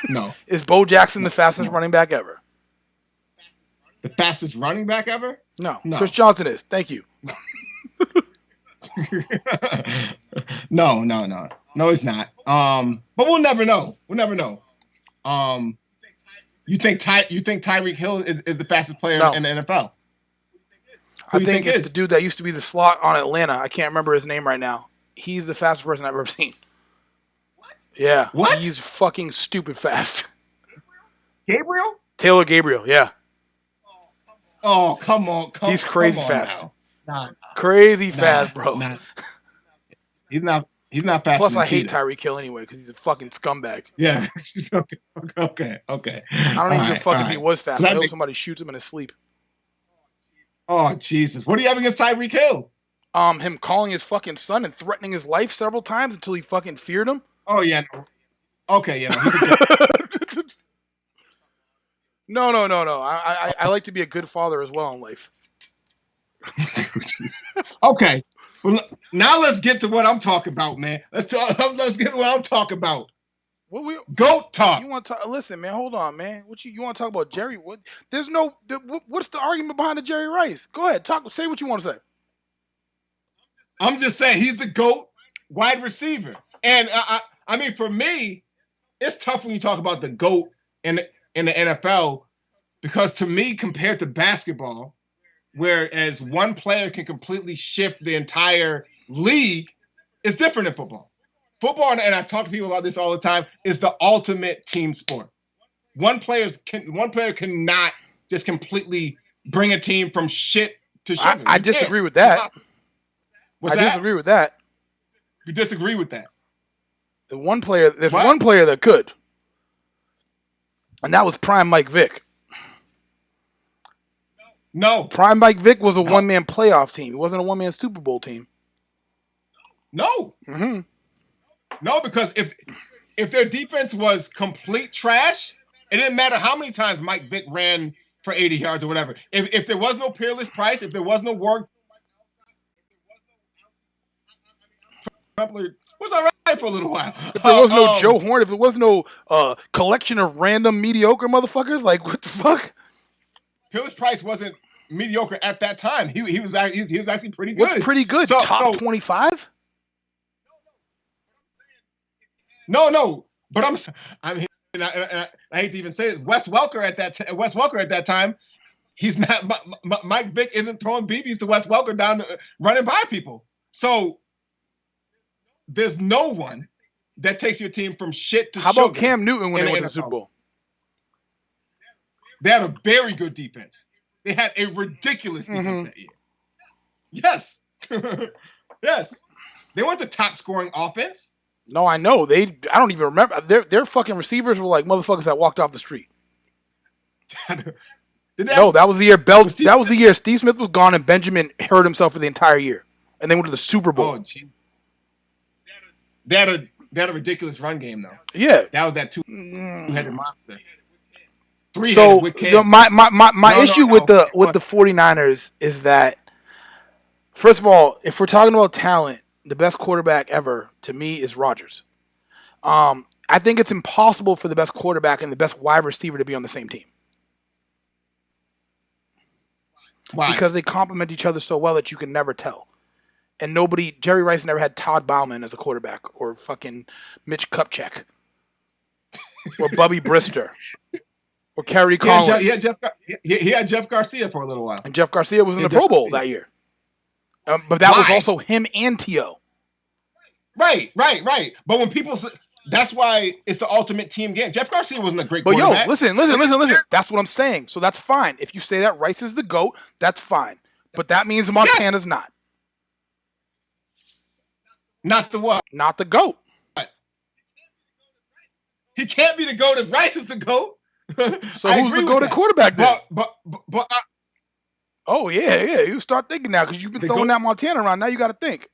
C: No.
A: Is Bo Jackson the fastest running back ever?
C: The fastest running back ever?
A: No. Chris Johnson is. Thank you.
C: No, he's not. But we'll never know. You think Tyreek Hill is the fastest player in the NFL?
A: I think it's the dude that used to be the slot on Atlanta. I can't remember his name right now. He's the fastest person I've ever seen. What? Yeah.
C: What?
A: He's fucking stupid fast.
C: Gabriel?
A: Taylor Gabriel, yeah.
C: Oh, come on.
A: He's crazy fast.
C: Nah.
A: Crazy fast, bro.
C: Nah. He's not fast.
A: Plus, I hate Tyreek Hill anyway because he's a fucking scumbag.
C: Yeah. Okay.
A: I don't even give a fuck if he was fast. I hope somebody shoots him in his sleep.
C: Oh, Jesus. What do you have against Tyreek Hill?
A: Him calling his fucking son and threatening his life several times until he fucking feared him.
C: Oh, yeah. Okay, yeah.
A: No. I like to be a good father as well in life.
C: Okay. Well, now let's get to what I'm talking about, man. Let's get to what I'm talking about. Goat talk.
A: You want to talk? Listen, man. Hold on, man. You want to talk about Jerry? What? There's no. What's the argument behind the Jerry Rice? Go ahead. Talk. Say what you want to say.
C: I'm just saying he's the GOAT wide receiver, and I mean, for me, it's tough when you talk about the GOAT in the NFL, because to me, compared to basketball, whereas one player can completely shift the entire league, it's different in football. Football, and I talk to people about this all the time, is the ultimate team sport. One player cannot just completely bring a team from shit to sugar.
A: I disagree with that. Disagree with that.
C: You disagree with that?
A: There's one player that could, and that was Prime Mike Vick.
C: No.
A: Prime Mike Vick was a one-man playoff team. He wasn't a one-man Super Bowl team.
C: No.
A: Mm-hmm.
C: No, because if their defense was complete trash, it didn't matter how many times Mike Vick ran for 80 yards or whatever. If there was no Peerless Price, if there was no work, what's all right? for a little while.
A: If there was no Joe Horn, if there was no collection of random mediocre motherfuckers, like what the fuck?
C: Pillage Price wasn't mediocre at that time. He was actually pretty good.
A: What's pretty good?
C: So,
A: Top 25?
C: No. But I mean, I hate to even say it. Wes Welker at that time, he's not. Mike Vick isn't throwing BBs to Wes Welker down, running by people. So there's no one that takes your team from shit to.
A: How about Cam Newton when they went to the Super Bowl?
C: They had a very good defense. They had a ridiculous defense that year. Yes. Yes. They weren't the top scoring offense.
A: No, I know. I don't even remember. Their fucking receivers were like motherfuckers that walked off the street. No, that was the year that was the year Steve Smith was gone and Benjamin hurt himself for the entire year. And they went to the Super Bowl.
C: Oh, jeez. They had a ridiculous run game though.
A: Yeah.
C: That was that two-headed monster.
A: So my issue with the 49ers is that, first of all, if we're talking about talent, the best quarterback ever to me is Rodgers. I think it's impossible for the best quarterback and the best wide receiver to be on the same team.
C: Why?
A: Because they complement each other so well that you can never tell. And Jerry Rice never had Todd Bauman as a quarterback, or fucking Mitch Kupchak, or Bubby Brister, or Kerry Collins.
C: He had Jeff Garcia for a little while.
A: And Jeff Garcia was in the Pro Bowl that year. But that was also him and T.O.
C: Right. But when people say, that's why it's the ultimate team game. Jeff Garcia wasn't a great quarterback.
A: But yo, listen. That's what I'm saying. So that's fine. If you say that Rice is the GOAT, that's fine. But that means Montana's not.
C: Not the what?
A: Not the GOAT.
C: He can't be the GOAT if Rice is the GOAT.
A: So who's the GOAT at quarterback then?
C: But
A: oh, yeah. You start thinking now because you've been throwing that Montana around. Now you got to think.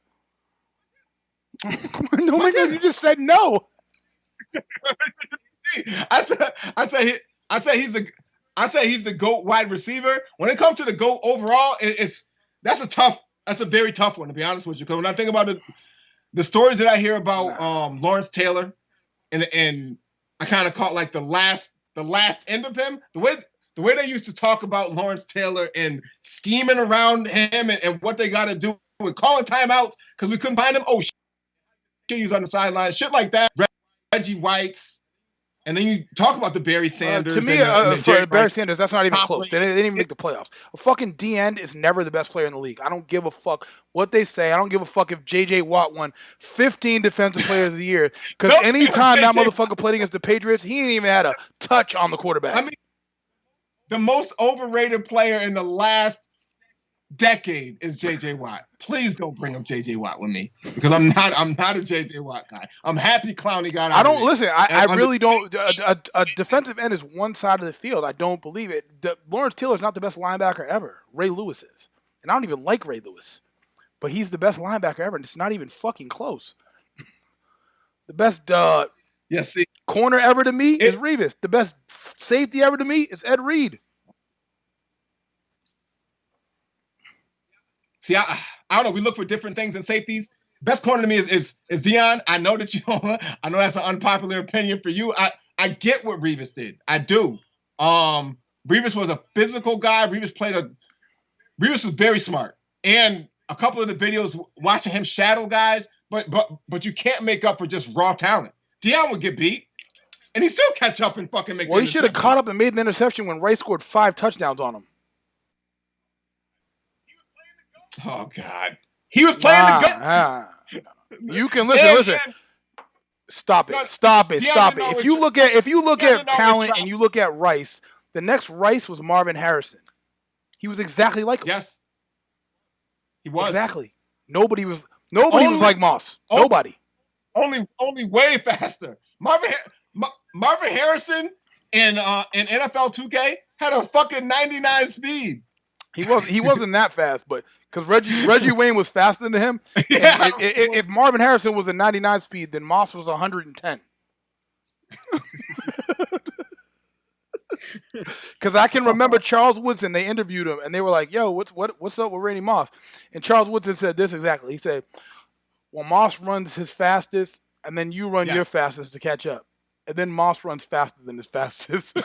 A: No, my God, you just said no.
C: I say he's the GOAT wide receiver. When it comes to the GOAT overall, that's a very tough one, to be honest with you. Because when I think about the stories that I hear about Lawrence Taylor, and I kind of caught like the last end of him, the way they used to talk about Lawrence Taylor and scheming around him and what they got to do and calling timeouts because we couldn't find him. Oh, shit, he was on the sideline, shit like that. Reggie White's, and then you talk about the Barry Sanders.
A: To me, Barry Sanders, that's not even close. They didn't even make the playoffs. A fucking D-end is never the best player in the league. I don't give a fuck what they say. I don't give a fuck if J.J. Watt won 15 Defensive Players of the Year. Because anytime that motherfucker played against the Patriots, he ain't even had a touch on the quarterback.
C: I mean, the most overrated player in the last decade is J.J. Watt. Please don't bring up J.J. Watt with me because I'm not a J.J. Watt guy. I'm happy Clowney got out.
A: I don't listen. I really don't. A defensive end is one side of the field. I don't believe it. Lawrence Taylor's not the best linebacker ever. Ray Lewis is, and I don't even like Ray Lewis, but he's the best linebacker ever, and it's not even fucking close. The best corner ever to me is Revis. The best safety ever to me is Ed Reed.
C: See, I don't know. We look for different things in safeties. Best corner to me is Deion. I know that I know that's an unpopular opinion for you. I get what Revis did. I do. Revis was a physical guy. Revis was very smart. And a couple of the videos watching him shadow guys, but you can't make up for just raw talent. Deion would get beat, and he still catch up and fucking make.
A: Well, he should have caught up and made an interception when Rice scored 5 touchdowns on him.
C: Oh God, he was playing the gun.
A: You can listen. Stop it. If you look at talent and you look at Rice, the next Rice was Marvin Harrison. He was exactly like him.
C: Yes, he was
A: exactly. Nobody was like Moss. Nobody.
C: Only way faster. Marvin Harrison in NFL 2K had a fucking 99 speed.
A: He wasn't that fast, but because Reggie Wayne was faster than him.
C: Yeah.
A: If Marvin Harrison was a 99 speed, then Moss was 110. Because I can remember Charles Woodson. They interviewed him, and they were like, "Yo, what's up with Randy Moss?" And Charles Woodson said this exactly. He said, "When Moss runs his fastest, and then you run
C: Yes.
A: your fastest to catch up, and then Moss runs faster than his fastest.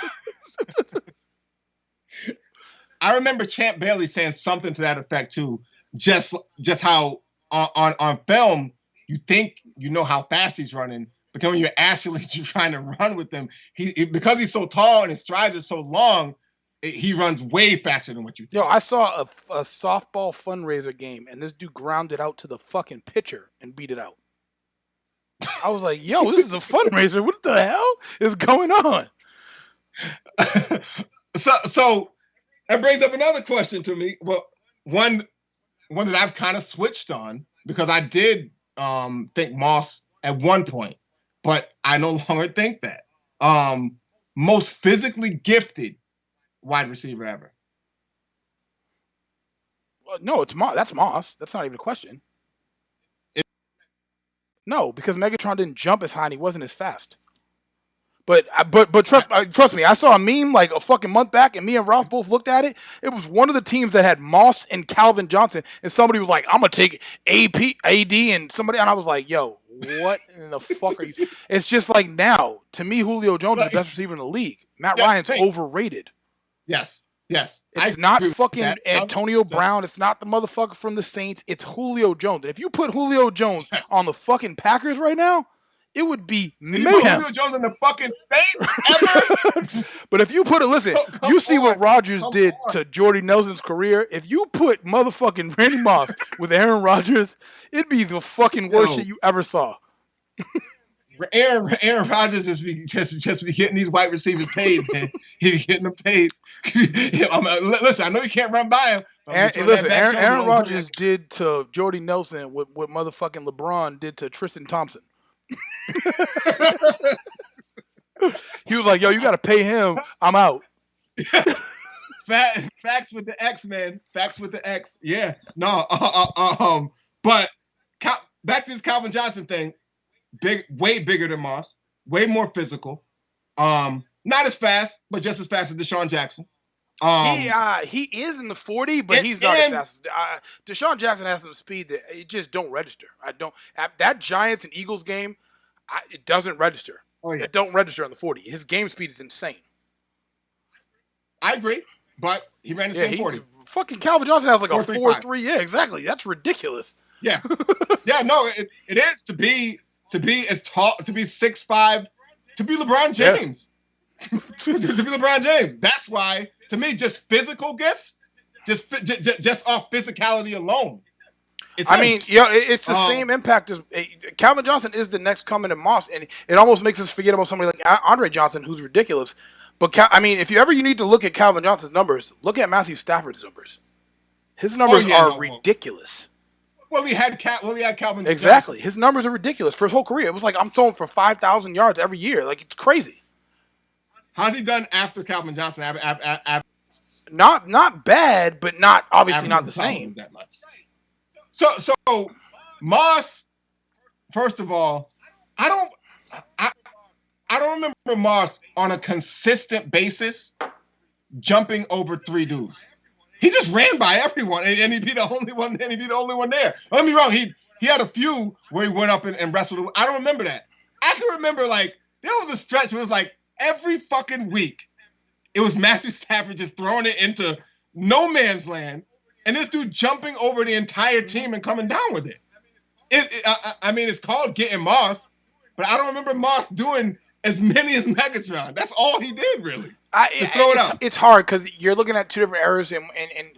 C: I remember Champ Bailey saying something to that effect too. Just how on film you think you know how fast he's running, but then when you're actually trying to run with him, he because he's so tall and his strides are so long, he runs way faster than what you think.
A: Yo, I saw a softball fundraiser game, and this dude grounded out to the fucking pitcher and beat it out. I was like, yo, this is a fundraiser. What the hell is going on?
C: So that brings up another question to me. Well, one that I've kind of switched on because I did think Moss at one point, but I no longer think that. Most physically gifted wide receiver ever.
A: No, it's Moss. That's Moss. That's not even a question. No, because Megatron didn't jump as high and he wasn't as fast. But trust me, I saw a meme like a fucking month back, and me and Ralph both looked at it. It was one of the teams that had Moss and Calvin Johnson, and somebody was like, "I'm gonna take AD," and somebody, and I was like, "Yo, what in the fuck are you?" It's just like now, to me, Julio Jones is the best receiver in the league. Matt Ryan's overrated.
C: Yes.
A: It's not fucking Antonio Brown. It's not the motherfucker from the Saints. It's Julio Jones. And if you put Julio Jones on the fucking Packers right now, it would be mayhem.
C: Julio Jones in the fucking Saints ever?
A: But if you put it, listen, you see what Rodgers did to Jordy Nelson's career. If you put motherfucking Randy Moss with Aaron Rodgers, it'd be the fucking worst shit you ever saw.
C: Aaron Rodgers just be getting these wide receivers paid, man. He's getting them paid. Listen, I know you can't run by him.
A: Aaron Rodgers did to Jordy Nelson what motherfucking LeBron did to Tristan Thompson. He was like, "Yo, you got to pay him. I'm out."
C: Facts with the X, man. Facts with the X. Yeah. No. But back to this Calvin Johnson thing. Way bigger than Moss. Way more physical. Not as fast, but just as fast as Deshaun Jackson.
A: He is in the 40, but he's not as fast. Deshaun Jackson has some speed that it just don't register. That Giants and Eagles game, it doesn't register.
C: Oh yeah,
A: it don't register on the 40. His game speed is insane.
C: I agree, but he ran the same 40.
A: Fucking Calvin Johnson has like a 4.3. Yeah, exactly. That's ridiculous.
C: Yeah, no, it is to be as tall, to be 6'5", to be LeBron James. Yeah. to be LeBron James. That's why, to me, just physical gifts, just off physicality alone.
A: It's the same impact as Calvin Johnson is the next coming to Moss, and it almost makes us forget about somebody like Andre Johnson, who's ridiculous. But if you need to look at Calvin Johnson's numbers, look at Matthew Stafford's numbers. His numbers are ridiculous.
C: Well, he had Calvin.
A: Exactly,
C: Johnson.
A: His numbers are ridiculous for his whole career. It was like I'm throwing for 5,000 yards every year. Like it's crazy.
C: How's he done after Calvin Johnson?
A: Not bad, but not obviously not the same.
C: That much. So Moss. First of all, I don't remember Moss on a consistent basis jumping over 3 dudes. He just ran by everyone, and he'd be the only one. And he'd be the only one there. Don't get me wrong. He had a few where he went up and wrestled. I don't remember that. I can remember there was a stretch where it was like every fucking week, it was Matthew Stafford just throwing it into no man's land, and this dude jumping over the entire team and coming down with it. It's called getting Moss, but I don't remember Moss doing as many as Megatron. That's all he did, really. Throw it out.
A: It's hard because you're looking at 2 different eras, and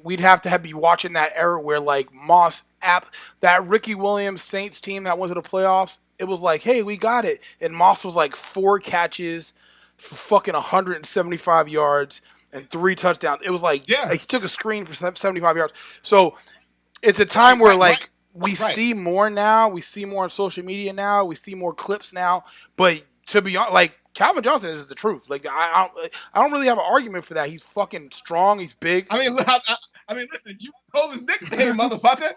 A: we'd have to be watching that era where Moss that Ricky Williams Saints team that went to the playoffs. It was like, hey, we got it, and Moss was 4 catches for fucking 175 yards and 3 touchdowns. It was he took a screen for 75 yards. So it's a time where we see more now. We see more on social media now. We see more clips now. But to be honest, Calvin Johnson is the truth. I don't really have an argument for that. He's fucking strong. He's big.
C: Listen, you told his nickname, motherfucker.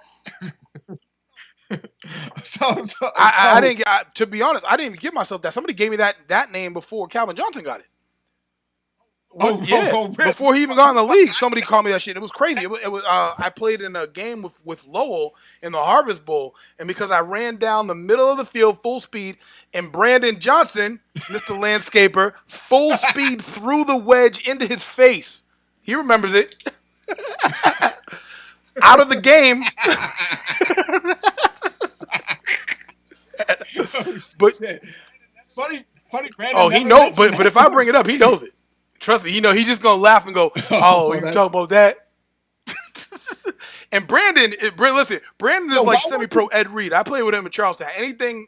A: I didn't to be honest, I didn't even give myself that. Somebody gave me that name before Calvin Johnson got it. Yeah,
C: Really?
A: before he even got in the league, somebody called me that shit. It was crazy. It was I played in a game with Lowell in the Harvest Bowl, and because I ran down the middle of the field full speed, and Brandon Johnson, Mr. Landscaper, full speed threw the wedge into his face. He remembers it. Out of the game. But
C: funny. Brandon.
A: oh, he knows. But if I bring it up, he knows it. Trust me, he's just gonna laugh and go, "Oh, you talking about that?" And Brandon, listen, Brandon is like semi-pro Ed Reed. I played with him in Charleston. Anything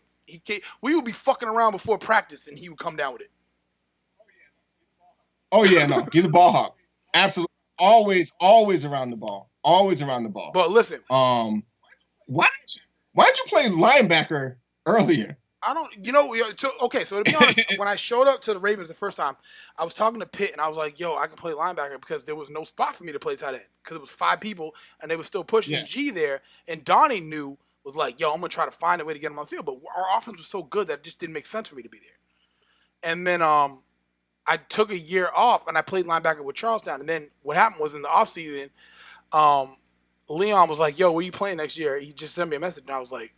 A: we would be fucking around before practice, and he would come down with it.
C: Oh yeah, no, he's a ball hawk. Absolutely, always around the ball. Always around the ball.
A: But listen,
C: why did you play linebacker earlier?
A: I don't, so to be honest, when I showed up to the Ravens the first time, I was talking to Pitt and I was like, yo, I can play linebacker because there was no spot for me to play tight end because it was 5 people and they were still pushing G there. And Donnie was like, yo, I'm going to try to find a way to get him on the field. But our offense was so good that it just didn't make sense for me to be there. And then I took a year off and I played linebacker with Charlestown. And then what happened was in the offseason, Leon was like, yo, where you playing next year? He just sent me a message and I was like,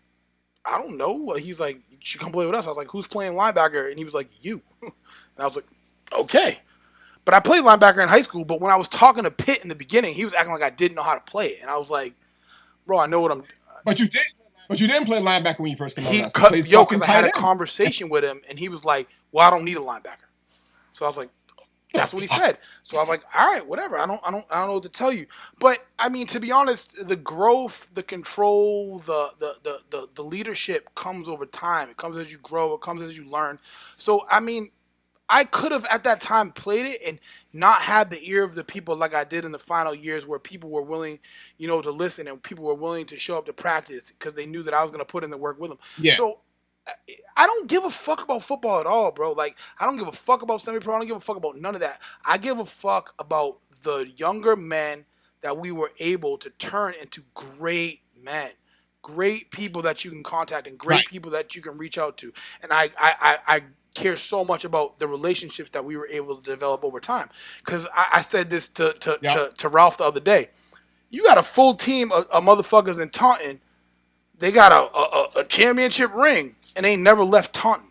A: I don't know. He's like, you should come play with us. I was like, who's playing linebacker? And he was like, you. And I was like, okay. But I played linebacker in high school, but when I was talking to Pitt in the beginning, he was acting like I didn't know how to play it. And I was like, bro, I know what I'm doing.
C: But you didn't play linebacker when you first came out.
A: Because I had a conversation with him, and he was like, well, I don't need a linebacker. So I was like, that's what he said. So I was like, all right, whatever. I don't know what to tell you. But I mean, to be honest, the growth, the control, the leadership comes over time. It comes as you grow. It comes as you learn. So I mean, I could have at that time played it and not had the ear of the people like I did in the final years, where people were willing, to listen, and people were willing to show up to practice because they knew that I was going to put in the work with them.
C: Yeah.
A: So I don't give a fuck about football at all, bro. Like, I don't give a fuck about semi-pro. I don't give a fuck about none of that. I give a fuck about the younger men that we were able to turn into great men, great people that you can contact, and great people that you can reach out to. And I care so much about the relationships that we were able to develop over time. Because I said this to Ralph the other day. You got a full team of motherfuckers in Taunton. They got a championship ring and they never left Taunton.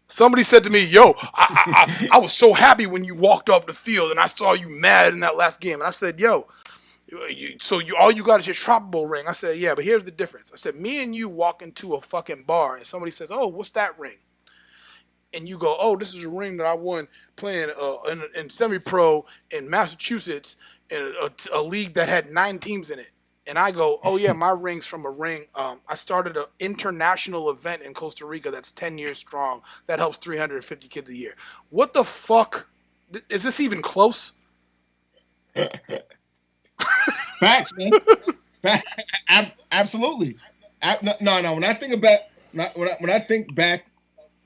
A: Somebody said to me, yo, I was so happy when you walked off the field and I saw you mad in that last game. And I said, yo, all you got is your tropical ring. I said, yeah, but here's the difference. I said, me and you walk into a fucking bar and somebody says, oh, what's that ring? And you go, oh, this is a ring that I won playing in semi-pro in Massachusetts in a league that had 9 teams in it. And I go, oh, yeah, my ring's from a ring. I started an international event in Costa Rica that's 10 years strong. That helps 350 kids a year. What the fuck? Is this even close?
C: Facts, man. Absolutely. No. When I think back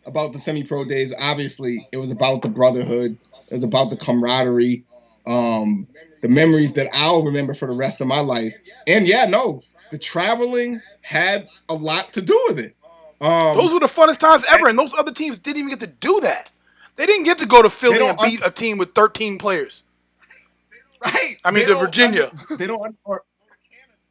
C: about the semi-pro days, obviously it was about the brotherhood. It was about the camaraderie. The memories that I'll remember for the rest of my life. And the traveling had a lot to do with it.
A: Those were the funnest times ever, and those other teams didn't even get to do that. They didn't get to go to Philly and beat a team with 13 players.
C: Right.
A: I mean, to Virginia.
C: They don't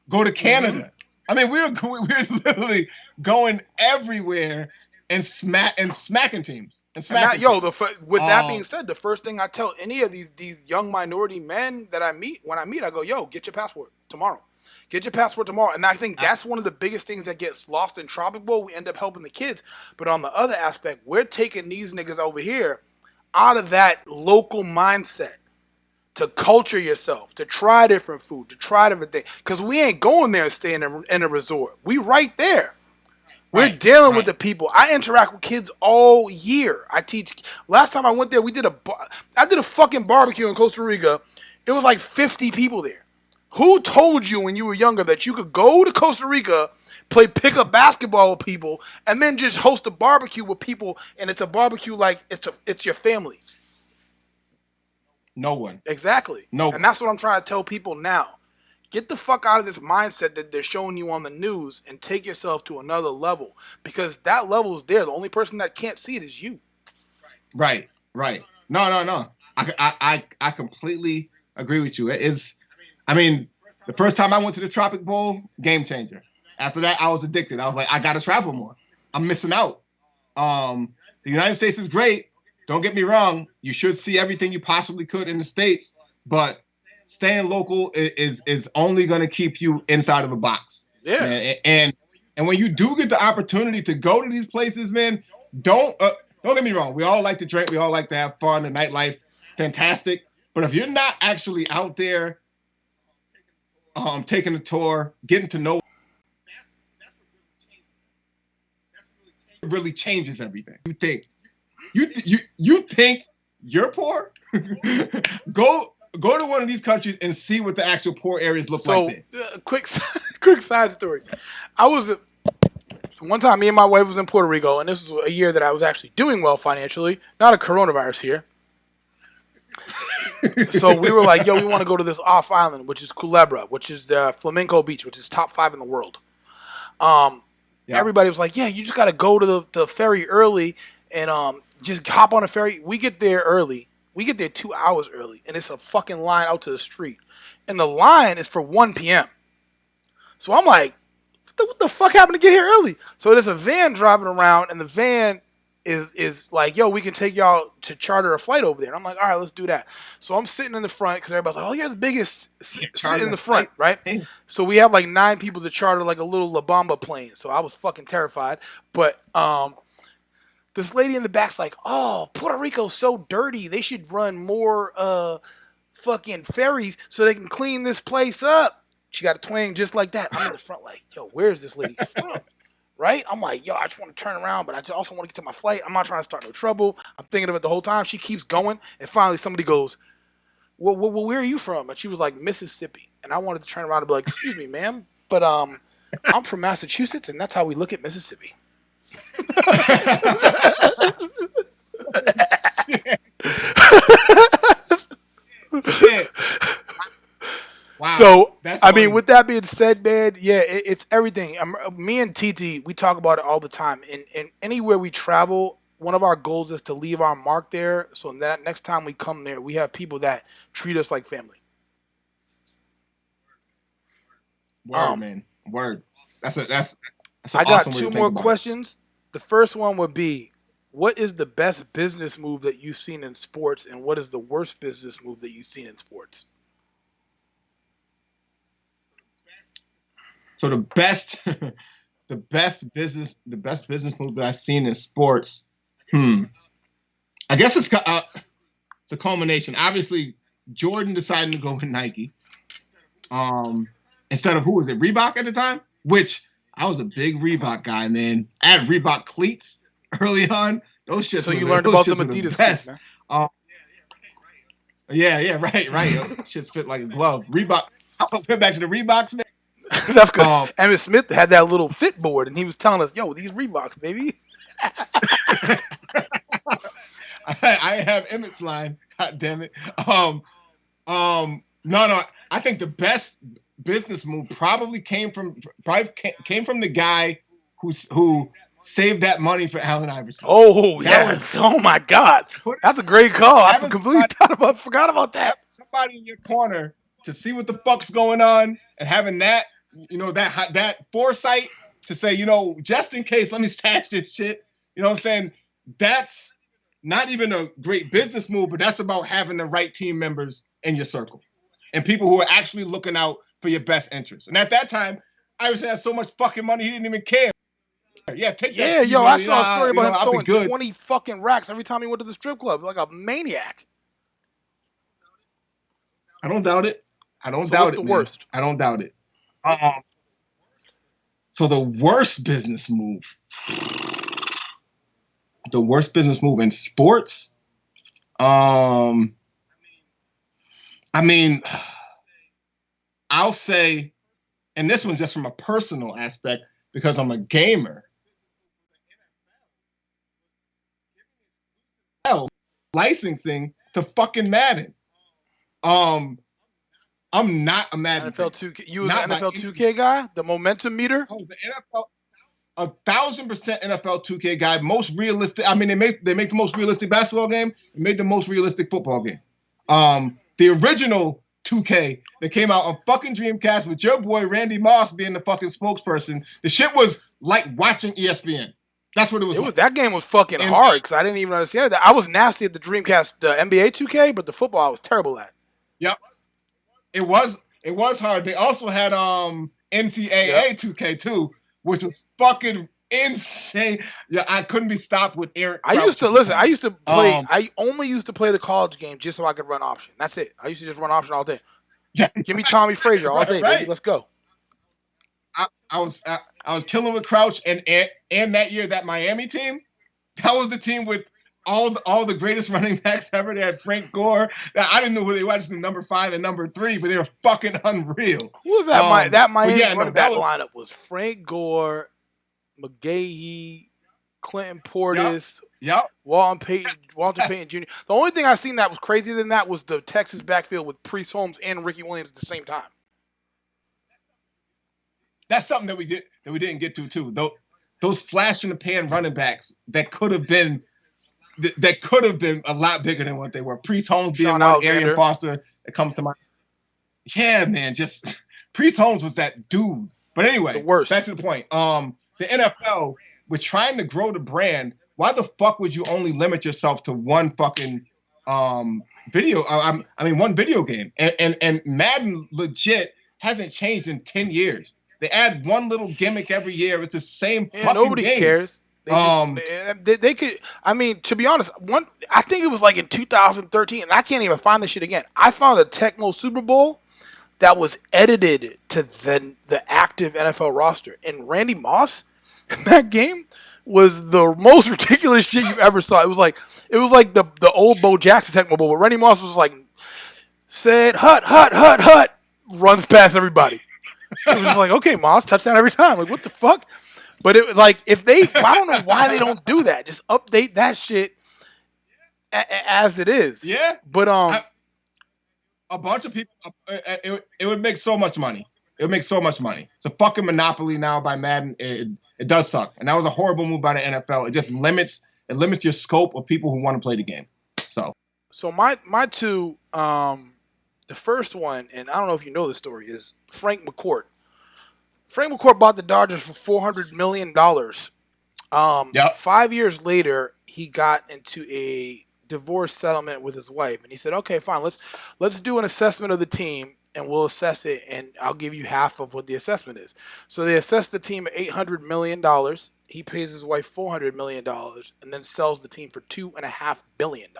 C: go to Canada. I mean, we were literally going everywhere and smacking teams.
A: That being said, the first thing I tell any of these young minority men that I meet, I go, yo, get your passport tomorrow. Get your passport tomorrow. And I think that's one of the biggest things that gets lost in Tropic Bowl. We end up helping the kids. But on the other aspect, we're taking these niggas over here out of that local mindset to culture yourself, to try different food, to try different things. Because we ain't going there and staying in a resort. We right there. We're dealing with the people. I interact with kids all year. I teach. Last time I went there, I did a fucking barbecue in Costa Rica. It was like 50 people there. Who told you when you were younger that you could go to Costa Rica, play pickup basketball with people, and then just host a barbecue with people, and it's a barbecue like it's your family?
C: No one.
A: Exactly. No one. And that's what I'm trying to tell people now. Get the fuck out of this mindset that they're showing you on the news and take yourself to another level, because that level is there. The only person that can't see it is you.
C: Right. No. I completely agree with you. It is, I mean, the first time I went to the Tropic Bowl, game changer. After that, I was addicted. I was like, I gotta travel more. I'm missing out. The United States is great. Don't get me wrong. You should see everything you possibly could in the States, but staying local is only going to keep you inside of a box.
A: Yeah.
C: Man. And when you do get the opportunity to go to these places, man, don't get me wrong. We all like to drink. We all like to have fun. The nightlife, fantastic. But if you're not actually out there taking a tour, getting to know, that really changes everything. You think you're poor? Go to one of these countries and see what the actual poor areas look like there.
A: Quick side story. I was one time, me and my wife was in Puerto Rico, and this was a year that I was actually doing well financially. Not a coronavirus here. So we were like, yo, we want to go to this off island, which is Culebra, which is the Flamenco Beach, which is top 5 in the world. Everybody was like, yeah, you just got to go to the ferry early and just hop on a ferry. We get there early. We get there 2 hours early, and it's a fucking line out to the street. And the line is for 1 p.m. So I'm like, what the fuck happened to get here early? So there's a van driving around, and the van is like, yo, we can take y'all to charter a flight over there. And I'm like, all right, let's do that. So I'm sitting in the front because everybody's like, oh, you're the biggest. Sit in the front, right? So we have like 9 people to charter like a little La Bamba plane. So I was fucking terrified. But this lady in the back's like, oh, Puerto Rico's so dirty. They should run more fucking ferries so they can clean this place up. She got a twang just like that. I'm in the front like, yo, where's this lady from? Right? I'm like, yo, I just want to turn around, but I just also want to get to my flight. I'm not trying to start no trouble. I'm thinking of it the whole time. She keeps going, and finally somebody goes, well, where are you from? And she was like, Mississippi. And I wanted to turn around and be like, excuse me, ma'am, but I'm from Massachusetts, and that's how we look at Mississippi.
C: Shit. Wow.
A: So, I mean, with that being said, man, yeah, it's everything. Me and TT, we talk about it all the time. And anywhere we travel, one of our goals is to leave our mark there. So that next time we come there, we have people that treat us like family.
C: Word, man. Word. That's an
A: I got
C: awesome
A: 2 more questions. The first one would be, what is the best business move that you've seen in sports, and what is the worst business move that you've seen in sports?
C: So the best business move that I've seen in sports. I guess it's a culmination. Obviously, Jordan deciding to go with Nike, instead of who was it, Reebok at the time? Which I was a big Reebok guy, man. I had Reebok cleats early on. Those shits.
A: So you learned about them Adidas cleats, man.
C: Right. Shits fit like a glove. Reebok. I'll put back to the Reeboks, man.
A: That's because Emmitt Smith had that little fit board, and he was telling us, yo, these Reeboks, baby.
C: I have Emmitt's line. God damn it. No. I think the best business move probably came from the guy who saved that money for Allen Iverson.
A: Oh, yes. Oh, my God. That's a great call. I completely forgot about that.
C: Somebody in your corner to see what the fuck's going on, and having that, that foresight to say, just in case, let me stash this shit. You know what I'm saying? That's not even a great business move, but that's about having the right team members in your circle and people who are actually looking out for your best interests. And at that time, Iverson had so much fucking money, he didn't even care. Yeah, take that.
A: Yeah, yo, I saw a story about him throwing 20 fucking racks every time he went to the strip club, like a maniac.
C: I don't doubt it.
A: What's the worst?
C: I don't doubt it. So the worst business move. The worst business move in sports? I mean, I'll say, and this one's just from a personal aspect because I'm a gamer. Licensing to fucking Madden. I'm not a Madden
A: NFL 2K. You was an NFL 2K guy? The momentum meter?
C: I was an NFL. 1,000% NFL 2K guy, most realistic. I mean, they make the most realistic basketball game. They made the most realistic football game. The original 2K that came out on fucking Dreamcast with your boy Randy Moss being the fucking spokesperson. The shit was like watching ESPN. That's what it was. Like.
A: That game was fucking hard because I didn't even understand that. I was nasty at the Dreamcast, the NBA 2K, but the football I was terrible at.
C: Yep, it was hard. They also had NCAA 2K too, which was fucking insane. Yeah, I couldn't be stopped with Eric.
A: I used to play. I only used to play the college game just so I could run option. That's it. I used to just run option all day. Yeah, give me Tommy Frazier all day, baby. Let's go.
C: I was killing with Crouch and that year that Miami team, that was the team with all the greatest running backs ever. They had Frank Gore. I didn't know who they were. I just knew number 5 and number 3, but they were fucking unreal.
A: Who was that? That Miami running back lineup was Frank Gore, McGahee, Clinton Portis, Walter Payton Jr. The only thing I seen that was crazier than that was the Texas backfield with Priest Holmes and Ricky Williams at the same time.
C: That's something that we didn't get to too. Those flash in the pan running backs that could have been a lot bigger than what they were. Priest Holmes being one, Arian Foster that comes to mind. Yeah, man, just Priest Holmes was that dude. But anyway,
A: the worst.
C: Back to the point. The NFL, we're trying to grow the brand. Why the fuck would you only limit yourself to one fucking video? One video game. And Madden legit hasn't changed in 10 years. They add one little gimmick every year. It's the same fucking
A: nobody
C: game.
A: Cares. They could. I mean, to be honest, I think it was like in 2013, and I can't even find this shit again. I found a Tecmo Super Bowl that was edited to the active NFL roster, and Randy Moss in that game was the most ridiculous shit you ever saw. It was like the old Bo Jackson Tecmo Bowl, but Randy Moss was like said hut, runs past everybody. It was like, okay, Moss, touchdown every time. Like, what the fuck? But it like I don't know why they don't do that. Just update that shit as it is.
C: Yeah.
A: But
C: a bunch of people, it would make so much money. It would make so much money. It's a fucking monopoly now by Madden. It does suck, and that was a horrible move by the NFL. It just limits your scope of people who want to play the game.
A: So my two, the first one, and I don't know if you know the story, is Frank McCourt. Frank McCourt bought the Dodgers for $400 million. 5 years later, he got into a divorce settlement with his wife, and he said, "Okay, fine, let's do an assessment of the team, and we'll assess it, and I'll give you half of what the assessment is." So they assessed the team at $800 million. He pays his wife $400 million, and then sells the team for $2.5 billion.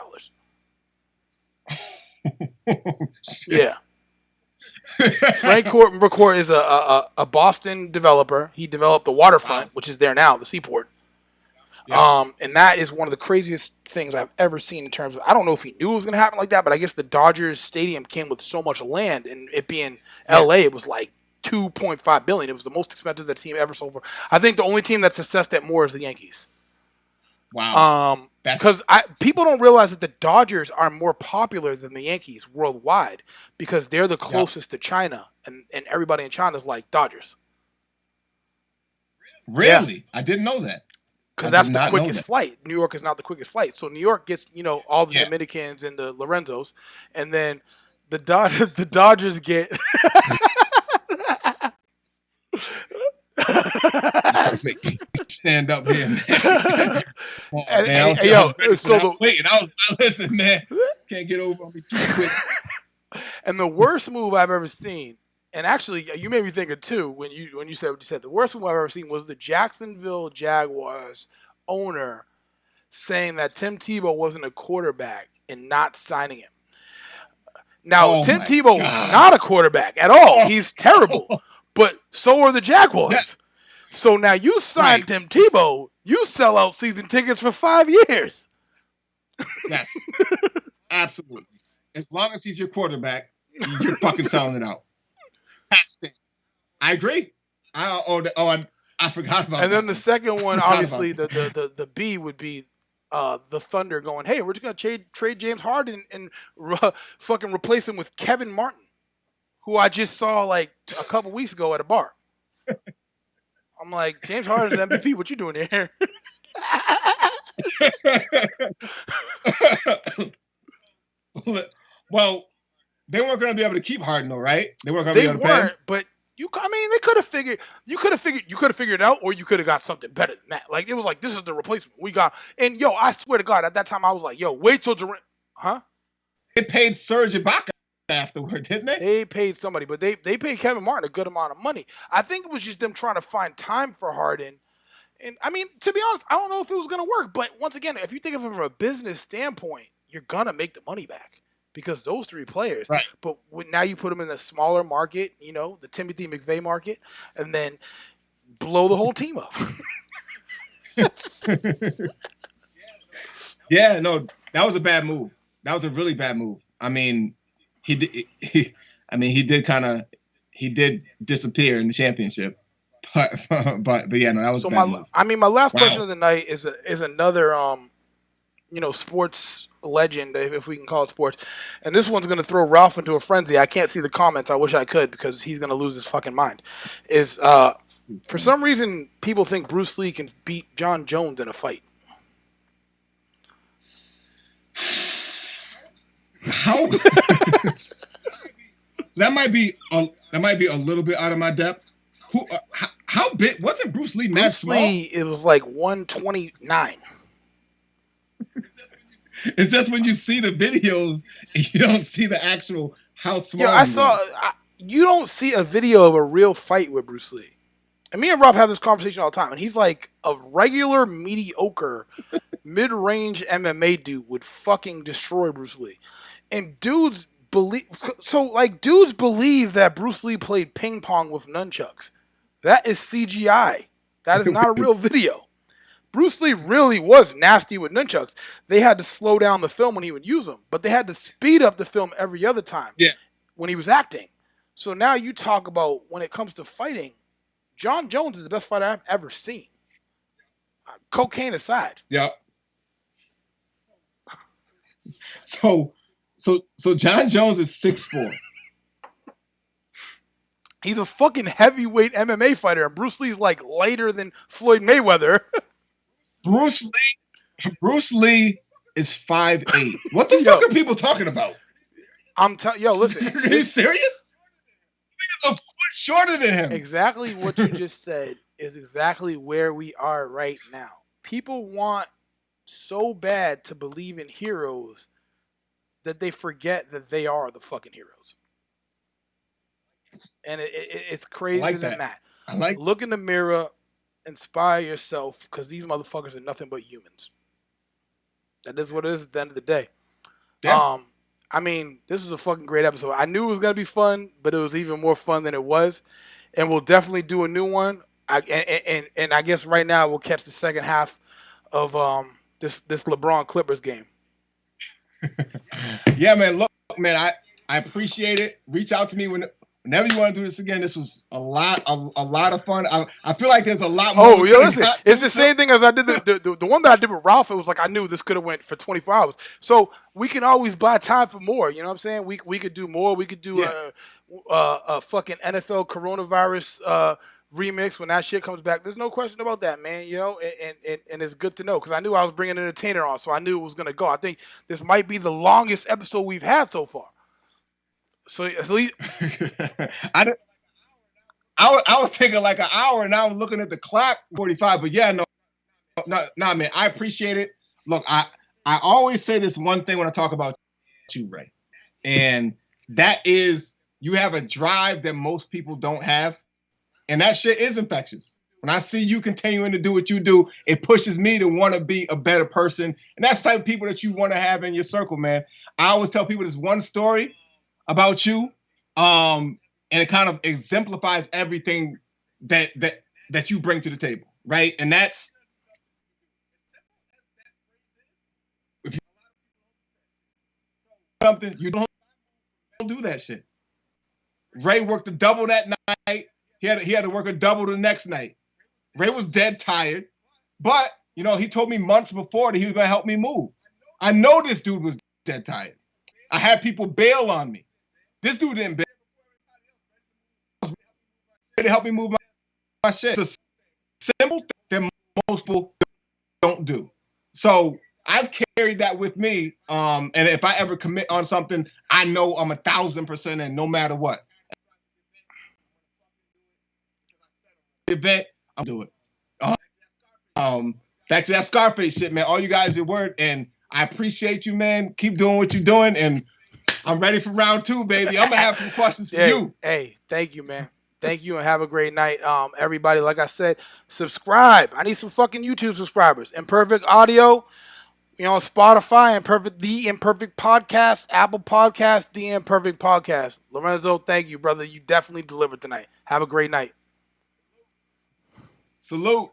A: Yeah. Frank McCourt is a Boston developer. He developed the waterfront, which is there now, the seaport. Yeah. And that is one of the craziest things I've ever seen in terms of, I don't know if he knew it was going to happen like that, but I guess the Dodgers stadium came with so much land, and it being LA, it was like $2.5 billion. It was the most expensive that team ever sold for. I think the only team that's assessed at more is the Yankees.
C: Wow.
A: Because people don't realize that the Dodgers are more popular than the Yankees worldwide because they're the closest to China, and everybody in China is like Dodgers.
C: Really? Yeah. I didn't know that.
A: Because that's the quickest flight. New York is not the quickest flight. So New York gets, all the Dominicans and the Lorenzos, and then the Dodgers get
C: Make me stand up here, man. Listen, man. Can't get over on me too quick.
A: And the worst move I've ever seen, and actually you made me think of two when you said what you said. The worst move I've ever seen was the Jacksonville Jaguars owner saying that Tim Tebow wasn't a quarterback and not signing him. Now, Tim Tebow is not a quarterback at all. He's terrible. But so are the Jaguars. Yes. So now you signed Tim Tebow, you sell out season tickets for 5 years.
C: Yes. Absolutely. As long as he's your quarterback, you're fucking selling it out. Pat stance. I agree. I forgot about that.
A: And then the second one, obviously, the B would be the Thunder going, hey, we're just going to trade James Harden and fucking replace him with Kevin Martin, who I just saw like a couple weeks ago at a bar. I'm like, James Harden's MVP. What you doing here?
C: Well, they weren't going to be able to keep Harden, though, right? They weren't going to be
A: They
C: able to pay him.
A: weren't, but I mean, they could have figured. You could have figured it out, or you could have got something better than that. Like it was like this is the replacement we got. And yo, I swear to God, at that time I was like, yo, wait till Durant, huh?
C: They paid Serge Ibaka afterward, didn't they?
A: They paid somebody, but they paid Kevin Martin a good amount of money. I think it was just them trying to find time for Harden. And I mean, to be honest, I don't know if it was going to work. But once again, if you think of it from a business standpoint, you're gonna make the money back because those three players.
C: Right.
A: But now you put them in a smaller market, you know, the Timothy McVeigh market, and then blow the whole team up.
C: Yeah, no, that was a bad move. That was a really bad move. I mean, he did disappear in the championship. But yeah, no, that was
A: So
C: a bad move.
A: my last
C: Wow.
A: question of the night is another sports legend, if we can call it sports. And this one's gonna throw Ralph into a frenzy. I can't see the comments. I wish I could because he's gonna lose his fucking mind. Is for some reason people think Bruce Lee can beat John Jones in a fight.
C: How? that might be a little bit out of my depth. Who? How big wasn't Bruce Lee? Mad small?
A: Lee, it was like 129.
C: It's just when you see the videos, you don't see the actual how small.
A: Yeah, you don't see a video of a real fight with Bruce Lee. And me and Rob have this conversation all the time, and he's like a regular mediocre mid-range MMA dude would fucking destroy Bruce Lee. And dudes believe that Bruce Lee played ping pong with nunchucks. That is CGI. That is not a real video. Bruce Lee really was nasty with nunchucks. They had to slow down the film when he would use them, but they had to speed up the film every other time when he was acting. So now you talk about when it comes to fighting, John Jones is the best fighter I've ever seen. Cocaine aside.
C: Yeah. So John Jones is 6'4".
A: He's a fucking heavyweight MMA fighter, and Bruce Lee's like lighter than Floyd Mayweather.
C: Bruce Lee is 5'8". What the fuck are people talking about?
A: I'm telling listen.
C: Are you serious? A foot shorter than him.
A: Exactly what you just said is exactly where we are right now. People want so bad to believe in heroes that they forget that they are the fucking heroes. And it's crazier than that. Look in the mirror, inspire yourself, because these motherfuckers are nothing but humans. That is what it is at the end of the day. Yeah. I mean, this was a fucking great episode. I knew it was going to be fun, but it was even more fun than it was. And we'll definitely do a new one. And I guess right now we'll catch the second half of this LeBron Clippers game.
C: Yeah, man. Look, man, I appreciate it. Reach out to me whenever you want to do this again. This was a lot of fun. I feel like there's a lot more.
A: Oh, yeah, listen. It's the same thing as I did the one that I did with Ralph. It was like I knew this could have went for 24 hours. So we can always buy time for more. You know what I'm saying? We could do more. We could do a fucking NFL coronavirus remix when that shit comes back. There's no question about that, man. You know, and it's good to know because I knew I was bringing an entertainer on, so I knew it was gonna go. I think this might be the longest episode we've had so far. So at least
C: I was thinking like an hour, and I was looking at the clock 45. But yeah, no, man, I appreciate it. Look, I always say this one thing when I talk about you, Ray, and that is you have a drive that most people don't have, and that shit is infectious. When I see you continuing to do what you do, it pushes me to want to be a better person, and that's the type of people that you want to have in your circle, man. I always tell people this one story about you, and it kind of exemplifies everything that you bring to the table, right? And that's if you something you don't do that shit. Ray worked a double that night. He had to work a double the next night. Ray was dead tired, but you know he told me months before that he was going to help me move. I know this dude was dead tired. I had people bail on me. This dude didn't bail. To help me move my shit. simple thing that most people don't do. So I've carried that with me. And if I ever commit on something, I know I'm 1,000% in, no matter what. Event, I'll do it. Back to that Scarface shit, man. All you guys are word, and I appreciate you, man. Keep doing what you're doing, and I'm ready for round 2, baby. I'm gonna have some questions for you.
A: Hey, thank you, man. Thank you, and have a great night. Everybody, like I said, subscribe. I need some fucking YouTube subscribers. Imperfect Audio, on Spotify, The Imperfect Podcast, Apple Podcast, The Imperfect Podcast. Lorenzo, thank you, brother. You definitely delivered tonight. Have a great night.
C: Salute.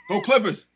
C: Go Clippers.